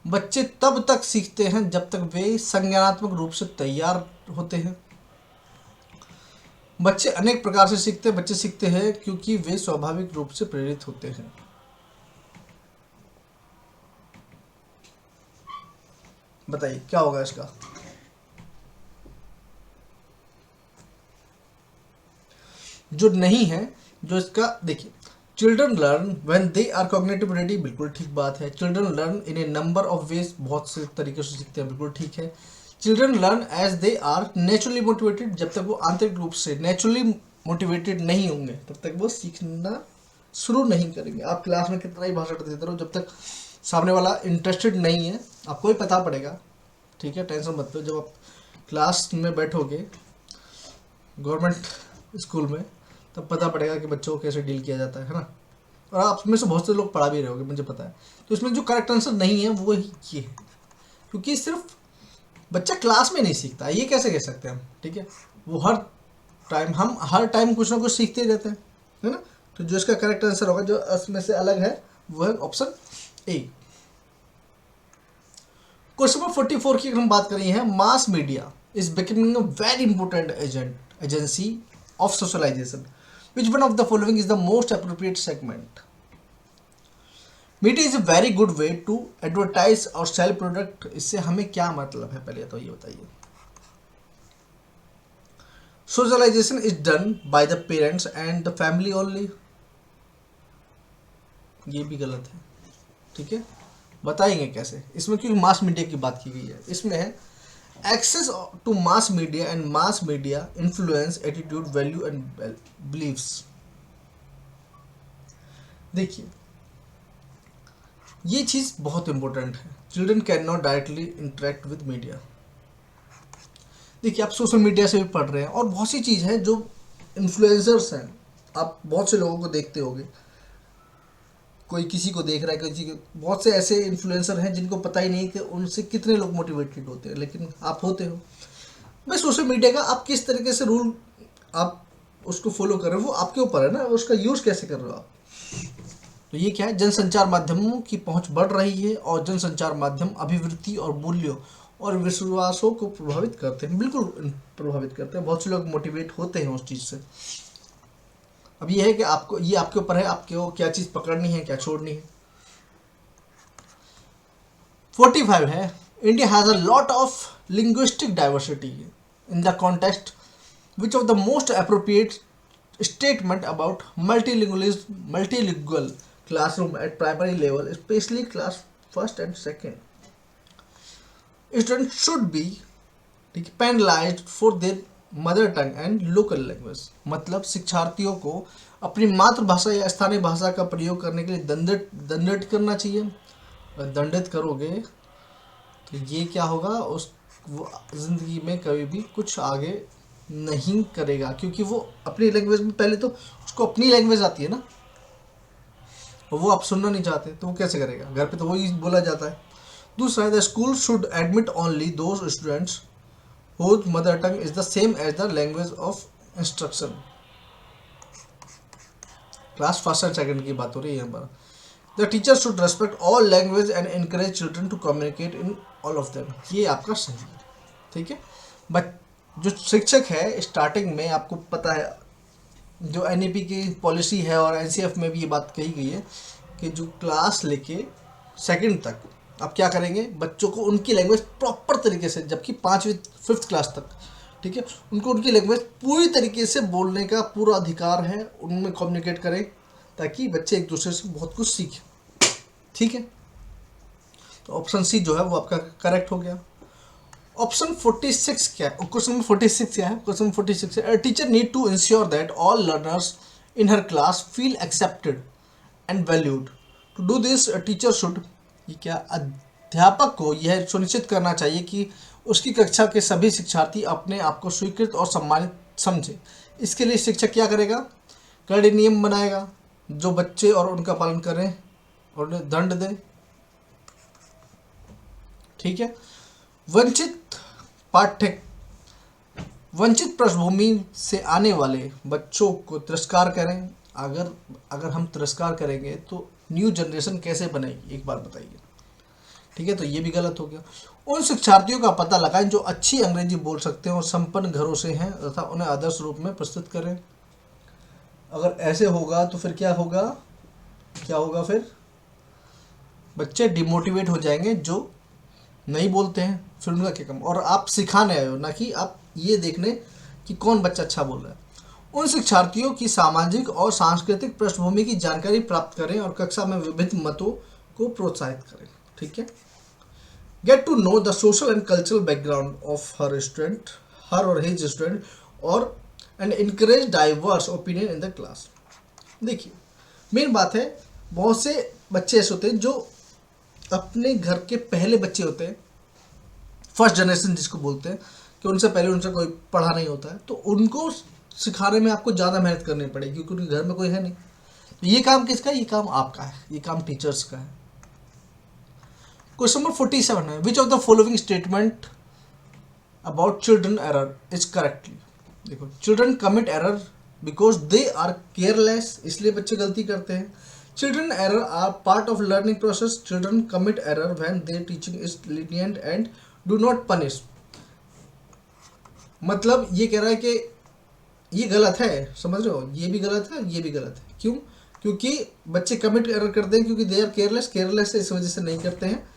बच्चे तब तक सीखते हैं जब तक वे संज्ञानात्मक रूप से तैयार होते हैं। बच्चे अनेक प्रकार से सीखते हैं। बच्चे सीखते हैं क्योंकि वे स्वाभाविक रूप से प्रेरित होते हैं। बताइए क्या होगा इसका? जो नहीं है, जो इसका, देखिए, children learn when they are cognitive ready, बिल्कुल ठीक बात है। Children learn in a number of ways, बहुत से तरीके से सीखते हैं, बिल्कुल ठीक है। Children learn as they are naturally motivated, जब तक वो आंतरिक रूप से नेचुरली मोटिवेटेड नहीं होंगे तब तक वो सीखना शुरू नहीं करेंगे। आप क्लास में कितना ही भाषण देते रहो, जब तक सामने वाला इंटरेस्टेड नहीं है आपको ही पता पड़ेगा। ठीक है, टेंशन मत लो। जब आप क्लास में बैठोगे गवर्नमेंट स्कूल में तब पता पड़ेगा कि बच्चों को कैसे डील किया जाता है ना। और आप में से बहुत से लोग पढ़ा भी रहे होगे, मुझे पता है। तो इसमें जो करेक्ट आंसर नहीं है वो ही ये है, क्योंकि सिर्फ बच्चा क्लास में नहीं सीखता, ये कैसे कह सकते हैं हम। ठीक है, वो हम हर टाइम कुछ ना कुछ सीखते ही रहते हैं, है ना। तो जो इसका करेक्ट आंसर होगा, जो इसमें से अलग है, वो है ऑप्शन ए। क्वेश्चन नंबर 44 की अगर हम बात करें है, mass media is becoming a very important agency of socialisation, which one of the following is the most appropriate segment? Media is a very good way to advertise or sell product. इससे हमें क्या मतलब है, पहले तो ये बताइए। Socialization is done by the parents and the family only. ये भी गलत है। ठीक है, बताएंगे कैसे इसमें, क्योंकि मास मीडिया की बात की गई है। इसमें है access to mass media and mass media influence attitude, value and beliefs. देखिए, ये चीज़ बहुत इंपॉर्टेंट है। Children can not directly interact with media. देखिए, आप सोशल मीडिया से भी पढ़ रहे हैं और बहुत सी चीज़ है जो इन्फ्लुएंसर्स हैं। आप बहुत से लोगों को देखते होंगे, कोई किसी को देख रहा है, किसी को, बहुत से ऐसे इन्फ्लुएंसर हैं जिनको पता ही नहीं कि उनसे कितने लोग मोटिवेटेड होते हैं, लेकिन आप होते हो। भाई, सोशल मीडिया का आप किस तरीके से रूल आप उसको फॉलो कर रहे हो वो आपके ऊपर है ना, उसका यूज़ कैसे कर रहे हो आप। तो ये क्या है, जनसंचार माध्यमों की पहुंच बढ़ रही है और जनसंचार माध्यम अभिवृत्ति और मूल्यों और विश्वासों को प्रभावित करते हैं। बिल्कुल प्रभावित करते हैं, बहुत से लोग मोटिवेट होते हैं उस चीज़ से। अब ये है कि आपको, ये आपके ऊपर है, आपको क्या चीज़ पकड़नी है, क्या छोड़नी है। 45 है, India has a lot of linguistic diversity in the context which of the most appropriate statement about multilingual classroom at primary level, especially class 1st and 2nd. Students should be penalized for their mother tongue and local language. मतलब शिक्षार्थियों को अपनी मातृभाषा या स्थानीय भाषा का प्रयोग करने के लिए दंडित करना चाहिए। और दंडित करोगे तो ये क्या होगा, उस वो ज़िंदगी में कभी भी कुछ आगे नहीं करेगा, क्योंकि वो अपनी लैंग्वेज में, पहले तो उसको अपनी लैंग्वेज आती है ना, वो आप सुनना नहीं चाहते तो वो कैसे करेगा, घर पे तो वही बोला जाता है। दूसरा है, the school should admit only those students whose mother tongue is the same as the language of instruction. Class 1st and 2nd की बात हो रही है यहाँ पर। The teacher should respect all language and encourage children to communicate in all of them. ये आपका सही है। ठीक है, बट जो शिक्षक है, स्टार्टिंग में आपको पता है जो NEP की पॉलिसी है और NCF में भी ये बात कही गई है कि जो क्लास लेके 2nd तक आप क्या करेंगे, बच्चों को उनकी लैंग्वेज प्रॉपर तरीके से, जबकि 5वीं 5th क्लास तक, ठीक है, उनको उनकी लैंग्वेज पूरी तरीके से बोलने का पूरा अधिकार है, उनमें कम्युनिकेट करें ताकि बच्चे एक दूसरे से बहुत कुछ सीखें। ठीक है, तो ऑप्शन सी जो है वो आपका करेक्ट हो गया। ऑप्शन 46 क्या है, क्वेश्चन नंबर 46 क्या है, क्वेश्चन 46 है, teacher need to ensure that all learners in her class feel accepted and valued. To do this teacher should, ये क्या, अध्यापक को यह सुनिश्चित करना चाहिए कि उसकी कक्षा के सभी शिक्षार्थी अपने आप को स्वीकृत और सम्मानित समझें। इसके लिए शिक्षक क्या करेगा, कड़े नियम बनाएगा, जो बच्चे और उनका पालन करें और उन्हें दंड दें। ठीक है। वंचित पाठ्य वंचित पृष्ठभूमि से आने वाले बच्चों को तिरस्कार करें। अगर अगर हम तिरस्कार करेंगे तो न्यू जनरेशन कैसे बनेगी, एक बात बताइए। ठीक है, तो ये भी गलत हो गया। उन शिक्षार्थियों का पता लगाएं जो अच्छी अंग्रेजी बोल सकते हैं और संपन्न घरों से हैं तथा उन्हें आदर्श रूप में प्रस्तुत करें। अगर ऐसे होगा तो फिर क्या होगा, फिर बच्चे डिमोटिवेट हो जाएंगे जो नहीं बोलते हैं, फिर उनका क्या कम। और आप सिखाने आए हो, ना कि आप ये देखने कि कौन बच्चा अच्छा बोल रहा है। उन शिक्षार्थियों की सामाजिक और सांस्कृतिक पृष्ठभूमि की जानकारी प्राप्त करें और कक्षा में विभिन्न मतों को प्रोत्साहित करें। ठीक है। Get to know the social and cultural background of her or his student और and encourage diverse opinion in the class. देखिए, मेन बात है, बहुत से बच्चे ऐसे होते हैं जो अपने घर के पहले बच्चे होते हैं, फर्स्ट जनरेशन जिसको बोलते हैं, कि उनसे पहले उनसे कोई पढ़ा नहीं होता है, तो उनको सिखाने में आपको ज़्यादा मेहनत करनी पड़ेगी क्योंकि उनके घर में कोई है नहीं। तो ये काम किसका है? ये काम आपका है, ये काम टीचर्स का है। क्वेश्चन नंबर 47 है, which of the following statement about children error is correctly. देखो, children commit error because they are careless, इसलिए बच्चे गलती करते हैं। Children error are part of learning process. Children commit error when their teaching is lenient and do not punish. मतलब ये कह रहा है कि ये गलत है, समझ रहे हो, ये भी गलत है, ये भी गलत है। क्यों? क्योंकि बच्चे कमिट एरर करते हैं क्योंकि दे आर केयरलेस है, इस वजह से नहीं करते हैं।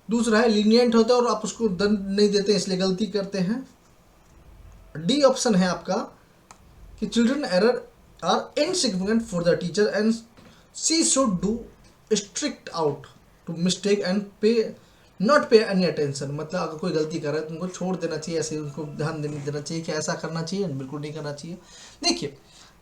दूसरा है लीनियंट होता है और आप उसको दंड नहीं देते इसलिए गलती करते हैं। डी ऑप्शन है आपका कि children error are insignificant for the teacher and she should do strict out to mistake and not pay any attention. मतलब अगर कोई गलती कर रहा है तो उनको छोड़ देना चाहिए, ऐसे उनको ध्यान नहीं देना चाहिए कि ऐसा करना चाहिए, बिल्कुल नहीं करना चाहिए। देखिए,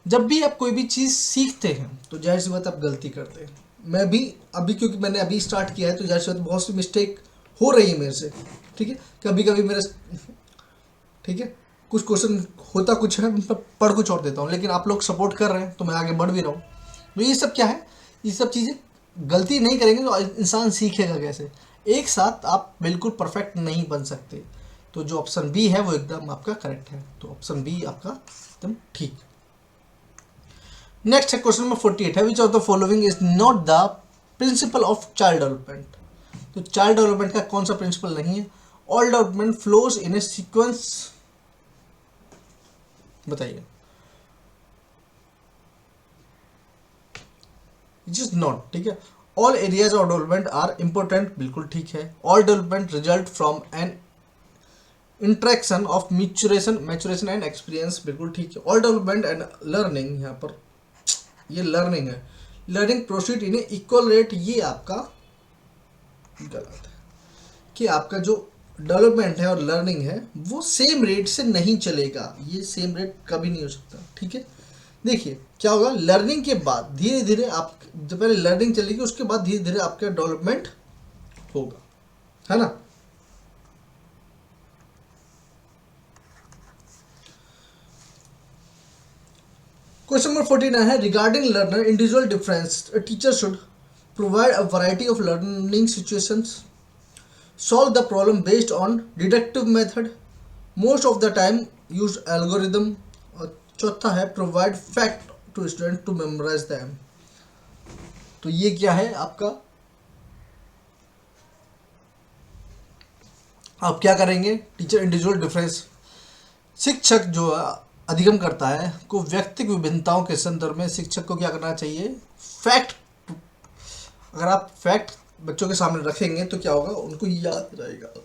जब भी आप कोई भी चीज़ सीखते हैं तो जाहिर सी बात आप गलती करते हैं। मैं भी अभी, क्योंकि मैंने अभी स्टार्ट किया है, तो जाहिर सी बात बहुत सी मिस्टेक हो रही है मेरे से। ठीक है, कभी कभी मेरे, ठीक है, कुछ क्वेश्चन होता कुछ है, मैं पढ़ कुछ और देता हूँ, लेकिन आप लोग सपोर्ट कर रहे हैं तो मैं आगे बढ़ भी रहा हूँ। तो ये सब क्या है, ये सब चीज़ें गलती नहीं करेंगे तो इंसान सीखेगा कैसे? एक साथ आप बिल्कुल परफेक्ट नहीं बन सकते। तो जो ऑप्शन बी है वो एकदम आपका करेक्ट है, तो ऑप्शन बी आपका एकदम ठीक। नेक्स्ट है क्वेश्चन नंबर 48 है, which of the following is not the principle of child development. तो चाइल्ड डेवलपमेंट का कौन सा प्रिंसिपल नहीं है? All development flows in a sequence, बताइए। इट इज नॉट, ठीक है। All areas of development are important, बिल्कुल ठीक है। All development result from an interaction of maturation and experience, बिल्कुल ठीक है। ऑल डेवलपमेंट एंड लर्निंग, यहाँ पर ये लर्निंग है, learning proceed in equal rate, ये आपका गलत है कि आपका जो डेवलपमेंट है और लर्निंग है वो सेम रेट से नहीं चलेगा, ये सेम रेट कभी नहीं हो सकता। ठीक है, देखिए क्या होगा, लर्निंग के बाद धीरे धीरे आप, जब पहले लर्निंग चलेगी उसके बाद धीरे धीरे आपका डेवलपमेंट होगा, है ना। क्वेश्चन नंबर 49 है, regarding learner individual difference teacher should provide a variety of learning situations, solve the problem based on deductive method, most of the time use algorithm, और चौथा है provide fact to student to memorize them। तो ये क्या है आपका, आप क्या करेंगे, टीचर इंडिविजुअल डिफरेंस, शिक्षक जो अधिगम करता है को व्यक्तिगत विभिन्नताओं के संदर्भ में शिक्षक को क्या करना चाहिए, फैक्ट। अगर आप फैक्ट बच्चों के सामने रखेंगे तो क्या होगा, उनको याद रहेगा।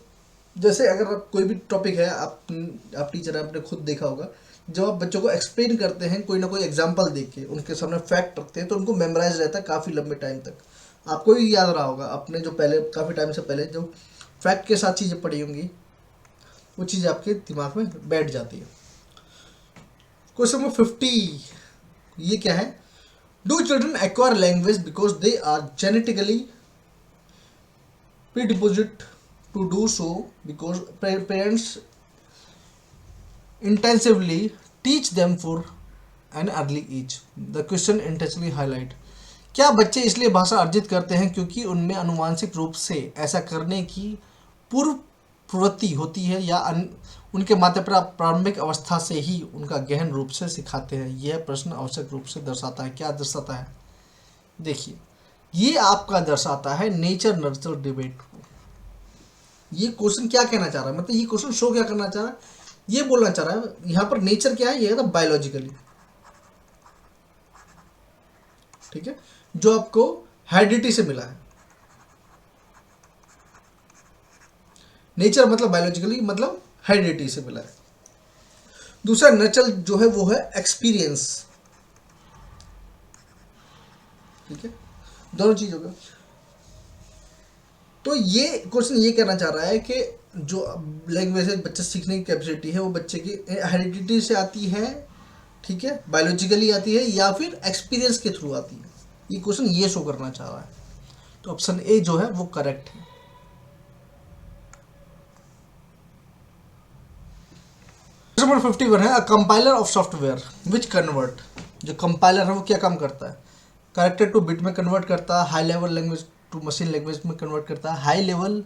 जैसे अगर कोई भी टॉपिक है, आप टीचर है, आपने खुद देखा होगा, जब आप बच्चों को एक्सप्लेन करते हैं कोई ना कोई एग्जांपल देख के उनके सामने फैक्ट रखते हैं तो उनको मेमोराइज रहता है काफ़ी लंबे टाइम तक। आपको भी याद रहा होगा, आपने जो पहले काफ़ी टाइम से पहले जो फैक्ट के साथ चीज़ें पढ़ी होंगी वो चीज़ आपके दिमाग में बैठ जाती है। क्वेश्चन नंबर 50, ये क्या है, do children acquire language because they are genetically predisposed to do so because parents intensively teach them for an early age. The question intentionally highlight, क्या बच्चे इसलिए भाषा अर्जित करते हैं क्योंकि उनमें अनुवांशिक रूप से ऐसा करने की पूर्व प्रवृत्ति होती है, या उनके माता पिता प्रारंभिक अवस्था से ही उनका गहन रूप से सिखाते हैं? यह प्रश्न आवश्यक रूप से दर्शाता है, क्या दर्शाता है? देखिए, ये आपका दर्शाता है नेचर नर्चर डिबेट को। ये क्वेश्चन क्या कहना चाह रहा है, मतलब ये क्वेश्चन शो क्या करना चाह रहा है, ये बोलना चाह रहा है यहाँ पर नेचर क्या है, ये है बायोलॉजिकली, ठीक है, जो आपको हेरिडिटी से मिला है। नेचर मतलब बायोलॉजिकली, मतलब हेरिडिटी से मिला है। दूसरा नर्चर जो है वो है एक्सपीरियंस, ठीक है, दोनों चीज हो गया। तो ये क्वेश्चन ये कहना चाह रहा है कि जो लैंग्वेज है, बच्चे सीखने की कैपेसिटी है, वो बच्चे की हेरिडिटी से आती है, ठीक है, बायोलॉजिकली आती है, या फिर एक्सपीरियंस के थ्रू आती है। ये क्वेश्चन ये शो करना चाह रहा है। तो ऑप्शन ए जो है वो करेक्ट है। क्वेश्चन नंबर 51 है, a compiler of software which convert, जो कंपाइलर है वो क्या काम करता है? कैरेक्टर टू बिट में कन्वर्ट करता है, high level language to machine language में कन्वर्ट करता है, हाई लेवल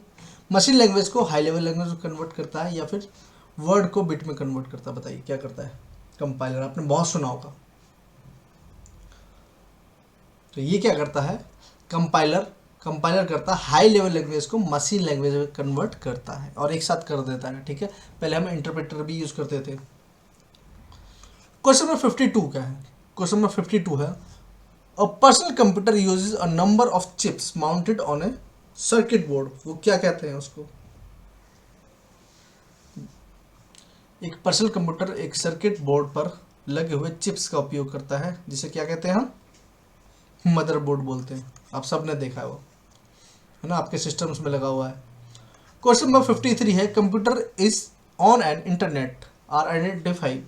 मशीन लैंग्वेज को हाई लेवल लैंग्वेज में कन्वर्ट करता है, या फिर वर्ड को बिट में कन्वर्ट करता है? बताइए क्या करता है कंपाइलर, आपने बहुत सुना होगा। तो ये क्या करता है कंपाइलर? कंपाइलर करता है हाई लेवल लैंग्वेज को मशीन लैंग्वेज में कन्वर्ट करता है और एक साथ कर देता है, ठीक है। पहले हम इंटरप्रेटर भी यूज करते थे। क्वेश्चन नंबर 52 क्या है? क्वेश्चन नंबर 52 है, a personal computer uses a number of chips mounted on A circuit board. वो क्या कहते हैं उसको? एक पर्सनल कंप्यूटर एक सर्किट बोर्ड पर लगे हुए चिप्स का उपयोग करता है, जिसे क्या कहते हैं हम? मदरबोर्ड बोलते हैं। आप सब ने देखा है वो, है ना, आपके सिस्टम्स में लगा हुआ है। क्वेश्चन नंबर 53 है, computer is on an internet are identify.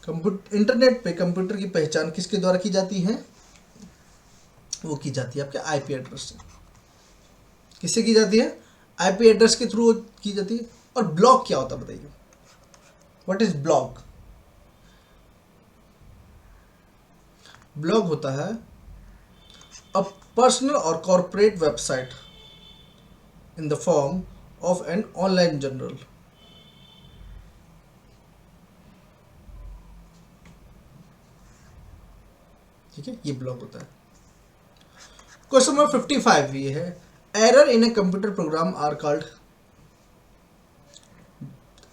Internet पे कंप्यूटर की पहचान किसके द्वारा की जाती है? वो की जाती है आपके आईपी एड्रेस से। किससे की जाती है? आईपी एड्रेस के थ्रू की जाती है। और ब्लॉक क्या होता है बताइए, व्हाट इज ब्लॉक? ब्लॉग होता है अ पर्सनल और corporate website in the form of an online journal. ठीक है, ये ब्लॉग होता है। क्वेश्चन नंबर 55 ये है, error in a computer program are called.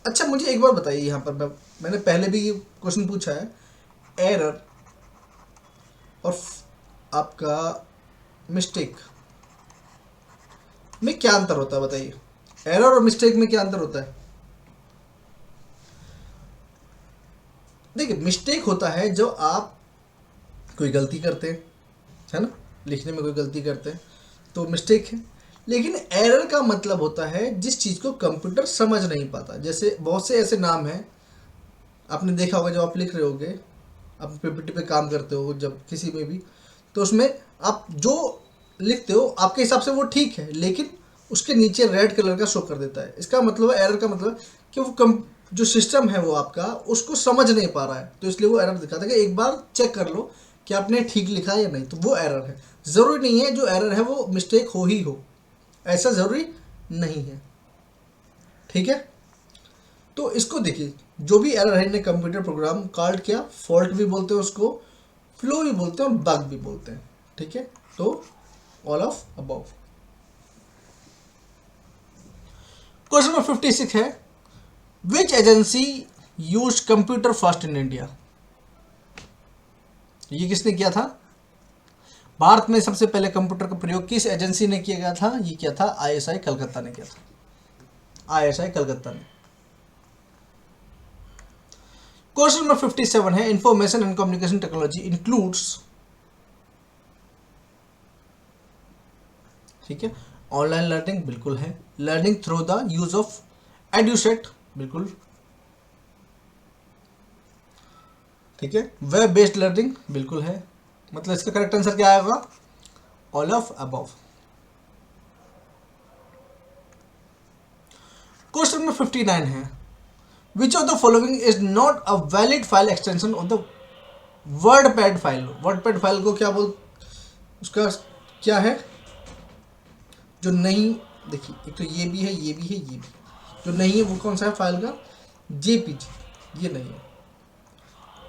अच्छा मुझे एक बार बताइए, यहाँ पर मैंने पहले भी ये क्वेश्चन पूछा है, एरर और आपका मिस्टेक में क्या अंतर होता है? बताइए, एरर और मिस्टेक में क्या अंतर होता है? देखिए, मिस्टेक होता है जो आप कोई गलती करते हैं, है ना, लिखने में कोई गलती करते हैं तो मिस्टेक है। लेकिन एरर का मतलब होता है जिस चीज़ को कंप्यूटर समझ नहीं पाता। जैसे बहुत से ऐसे नाम हैं, आपने देखा होगा, जब आप लिख रहे होगे, आप पीपीटी पे काम करते हो, जब किसी में भी, तो उसमें आप जो लिखते हो आपके हिसाब से वो ठीक है, लेकिन उसके नीचे रेड कलर का शो कर देता है। इसका मतलब है, एरर का मतलब कि वो जो सिस्टम है वो आपका उसको समझ नहीं पा रहा है, तो इसलिए वो एरर दिखाता है कि एक बार चेक कर लो कि आपने ठीक लिखा है या नहीं, तो वो एरर है। ज़रूरी नहीं है जो एरर है वो मिस्टेक हो ही हो, ऐसा ज़रूरी नहीं है, ठीक है। तो इसको देखिए, जो भी एरर है इन्हें कंप्यूटर प्रोग्राम कॉल्ड क्या? फॉल्ट भी बोलते हैं उसको, फ्लो भी बोलते हैं और बग भी बोलते हैं, ठीक है। तो all of above. Question number 56 है, which agency use computer first in India. ये किसने किया था? भारत में सबसे पहले कंप्यूटर का प्रयोग किस एजेंसी ने किया गया था? ये क्या था? आईएसआई कलकत्ता ने किया था, आईएसआई कलकत्ता ने। क्वेश्चन नंबर 57 है, information and communication technology includes, ठीक है, ऑनलाइन लर्निंग, बिल्कुल है, learning through the use of EDUSAT, बिल्कुल, ठीक है, वेब बेस्ड लर्निंग, बिल्कुल है। मतलब इसका करेक्ट आंसर क्या आएगा? All of above. Question number 59 है, which of the following is not a valid file extension of the word pad file को क्या बोल, उसका क्या है जो नहीं, देखिए एक तो ये भी है, ये भी है, ये भी, जो नहीं है वो कौन सा है फाइल का, जेपीजी, ये नहीं है।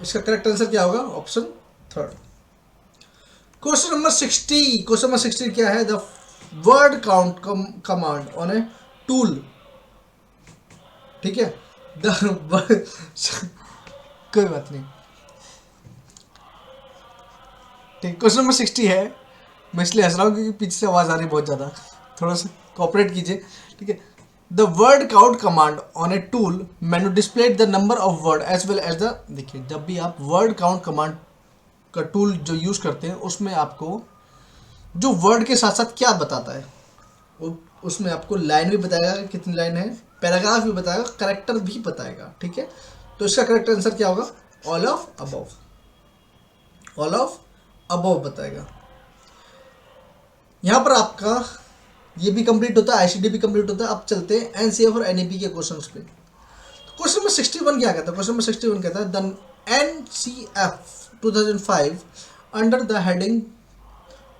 इसका करेक्ट आंसर क्या होगा, option third. Question number 60, question number 60 क्या है, the word count command on a tool, ठीक है, द कोई बात नहीं, ठीक। क्वेश्चन नंबर 60 है, मैं इसलिए हंस रहा हूँ क्योंकि पीछे से आवाज़ आ रही है बहुत ज़्यादा, थोड़ा सा कॉपरेट कीजिए, ठीक है। The word count command on a tool menu display the number of word as well as the, देखिए जब भी आप वर्ड काउंट कमांड का टूल जो यूज़ करते हैं उसमें आपको जो वर्ड के साथ साथ क्या बताता है, उसमें आपको लाइन भी बताएगा कि कितनी लाइन है, पैराग्राफ भी बताएगा, करेक्टर भी बताएगा, ठीक है। तो इसका करेक्ट आंसर क्या होगा, all of above, all of above बताएगा। यहाँ पर आपका ये भी कंप्लीट होता है, आईसीडी भी कंप्लीट होता है। अब चलते हैं एनसीएफ और एनईपी के क्वेश्चंस पे। क्वेश्चन नंबर 61 क्या कहता है, क्वेश्चन नंबर 61 कहता है the NCF 2005 under the heading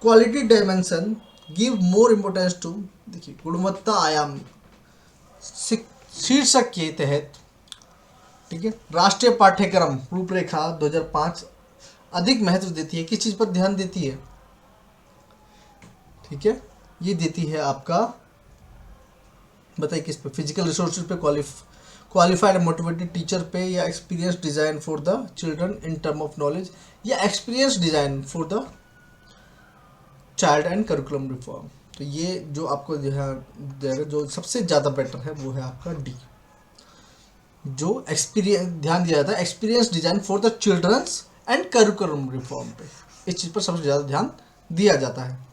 quality dimension give more importance to, देखिए गुणवत्ता आयाम शीर्षक के तहत, ठीक है, राष्ट्रीय पाठ्यक्रम रूपरेखा 2005 अधिक महत्व देती है, किस चीज़ पर ध्यान देती है, ठीक है, ये देती है आपका, बताइए किस पे, फिजिकल रिसोर्सेज पे, क्वालिफाइड मोटिवेटेड टीचर पे, या experience design for the children in term of knowledge, या experience design for the child and curriculum reform. तो ये जो आपको जो सबसे ज़्यादा बेटर है वो है आपका डी, जो एक्सपीरियंस ध्यान दिया जाता है, experience design for the children's and curriculum reform पे, इस चीज़ पर सबसे ज़्यादा ध्यान दिया जाता है।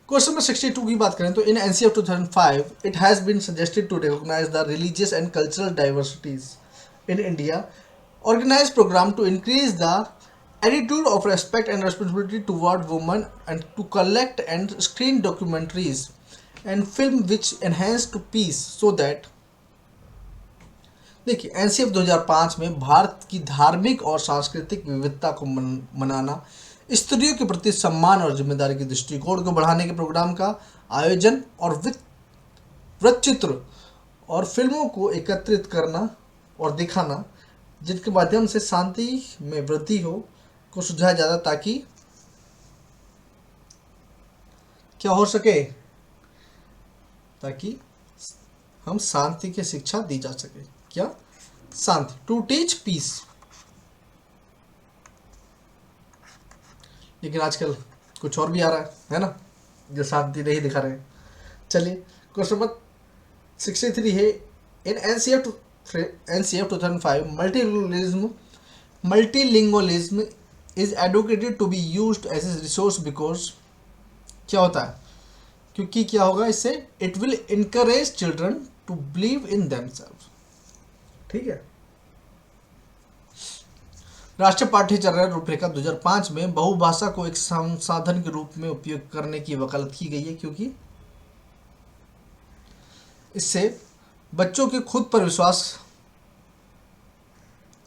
क्वेश्चन नंबर 62 की बात करें तो in NCF 2005 it has been suggested to recognise the religious and cultural diversities in India, organise programme to increase the attitude of respect and responsibility toward women and to collect and screen documentaries and film which enhance to peace so that, देखिए NCF 2005 में भारत की धार्मिक और सांस्कृतिक विविधता को मनाना, स्त्रियों के प्रति सम्मान और जिम्मेदारी के दृष्टिकोण को बढ़ाने के प्रोग्राम का आयोजन और वृत्तचित्र और फिल्मों को एकत्रित करना और दिखाना जिनके माध्यम से शांति में वृद्धि हो को सुझाया जाता, ताकि क्या हो सके, ताकि हम शांति की शिक्षा दी जा सके, क्या, शांति, टू टीच पीस। लेकिन आजकल कुछ और भी आ रहा है ना, जो शांति नहीं दिखा रहे हैं। चलिए क्वेश्चन नंबर 63 है in NCF 2005 multilingualism is advocated to be used as a resource because, क्या होता है, क्योंकि क्या होगा इससे, it will encourage children to believe in themself, ठीक है। राष्ट्रीय पाठ्यचर्या रूपरेखा 2005 में बहुभाषा को एक संसाधन के रूप में उपयोग करने की वकालत की गई है, क्योंकि इससे बच्चों के खुद पर विश्वास,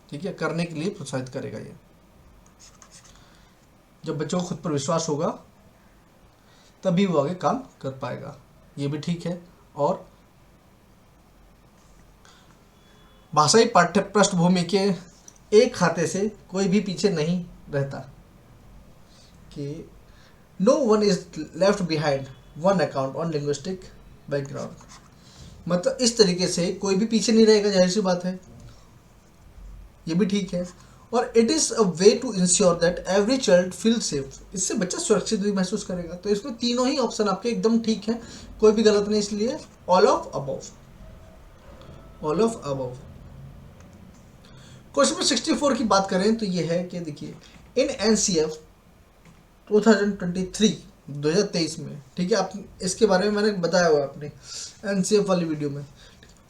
ठीक है, करने के लिए प्रोत्साहित करेगा। ये जब बच्चों को खुद पर विश्वास होगा तभी वो आगे काम कर पाएगा, ये भी ठीक है। और भाषाई पाठ्य पृष्ठभूमि के एक खाते से कोई भी पीछे नहीं रहता, कि no one is left behind on account on linguistic background, मतलब इस तरीके से कोई भी पीछे नहीं रहेगा, जाहिर सी बात है, ये भी ठीक है। और it is a way to ensure that every child feel safe, इससे बच्चा सुरक्षित भी महसूस करेगा। तो इसमें तीनों ही ऑप्शन आपके एकदम ठीक है, कोई भी गलत नहीं, इसलिए all of above, all of above. Question number 64 की बात करें तो ये है कि देखिए इन एनसीएफ 2023 में, ठीक है, आप इसके बारे में मैंने बताया हुआ अपने एनसीएफ वाली वीडियो में,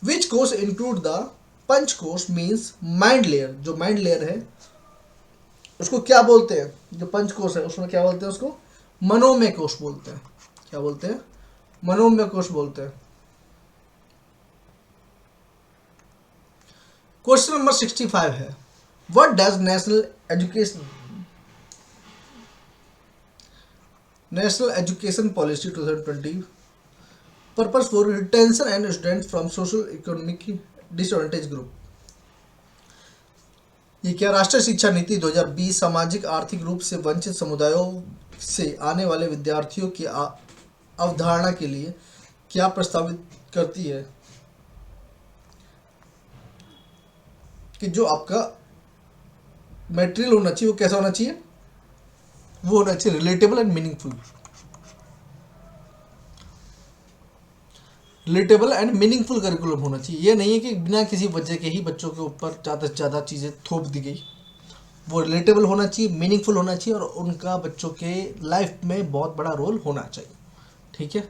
विच कोर्स इंक्लूड द पंच कोर्स मीन्स माइंड लेयर, जो माइंड लेयर है उसको क्या बोलते हैं, जो पंच कोर्स है उसमें क्या बोलते हैं, उसको मनोमय कोश बोलते हैं, क्या बोलते हैं, मनोमय कोश बोलते हैं। क्वेश्चन नंबर 65 है what does national education policy 2020 purpose for retention and students from social economic disadvantage group. ये क्या राष्ट्रीय शिक्षा नीति 2020 सामाजिक आर्थिक रूप से वंचित समुदायों से आने वाले विद्यार्थियों की अवधारणा के लिए क्या प्रस्तावित करती है कि जो आपका मटेरियल होना चाहिए वो कैसा होना चाहिए, वो होना चाहिए relatable and meaningful. Relatable and meaningful curriculum होना चाहिए। ये नहीं है कि बिना किसी वजह के ही बच्चों के ऊपर ज़्यादा से ज़्यादा चीज़ें थोप दी गई। वो रिलेटेबल होना चाहिए, मीनिंगफुल होना चाहिए और उनका बच्चों के लाइफ में बहुत बड़ा रोल होना चाहिए। ठीक है,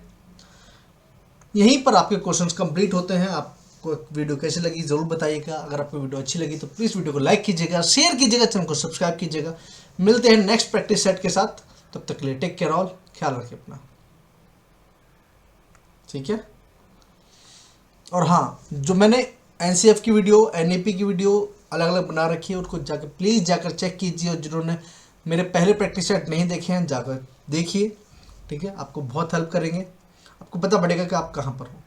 यहीं पर आपके क्वेश्चंस कंप्लीट होते हैं। आपको वीडियो कैसी लगी ज़रूर बताइएगा। अगर आपको वीडियो अच्छी लगी तो प्लीज़ वीडियो को लाइक कीजिएगा, शेयर कीजिएगा, चैनल को सब्सक्राइब कीजिएगा। मिलते हैं नेक्स्ट प्रैक्टिस सेट के साथ, तब तक के लिए टेक केयर ऑल, ख्याल रखिए अपना। ठीक है, और हाँ, जो मैंने एनसीएफ की वीडियो, एनईपी की वीडियो अलग अलग बना रखी है, उनको जाकर प्लीज़ जाकर चेक कीजिए। और जिन्होंने मेरे पहले प्रैक्टिस सेट नहीं देखे हैं जाकर देखिए। ठीक है, आपको बहुत हेल्प करेंगे, आपको पता पड़ेगा कि आप कहाँ पर हो।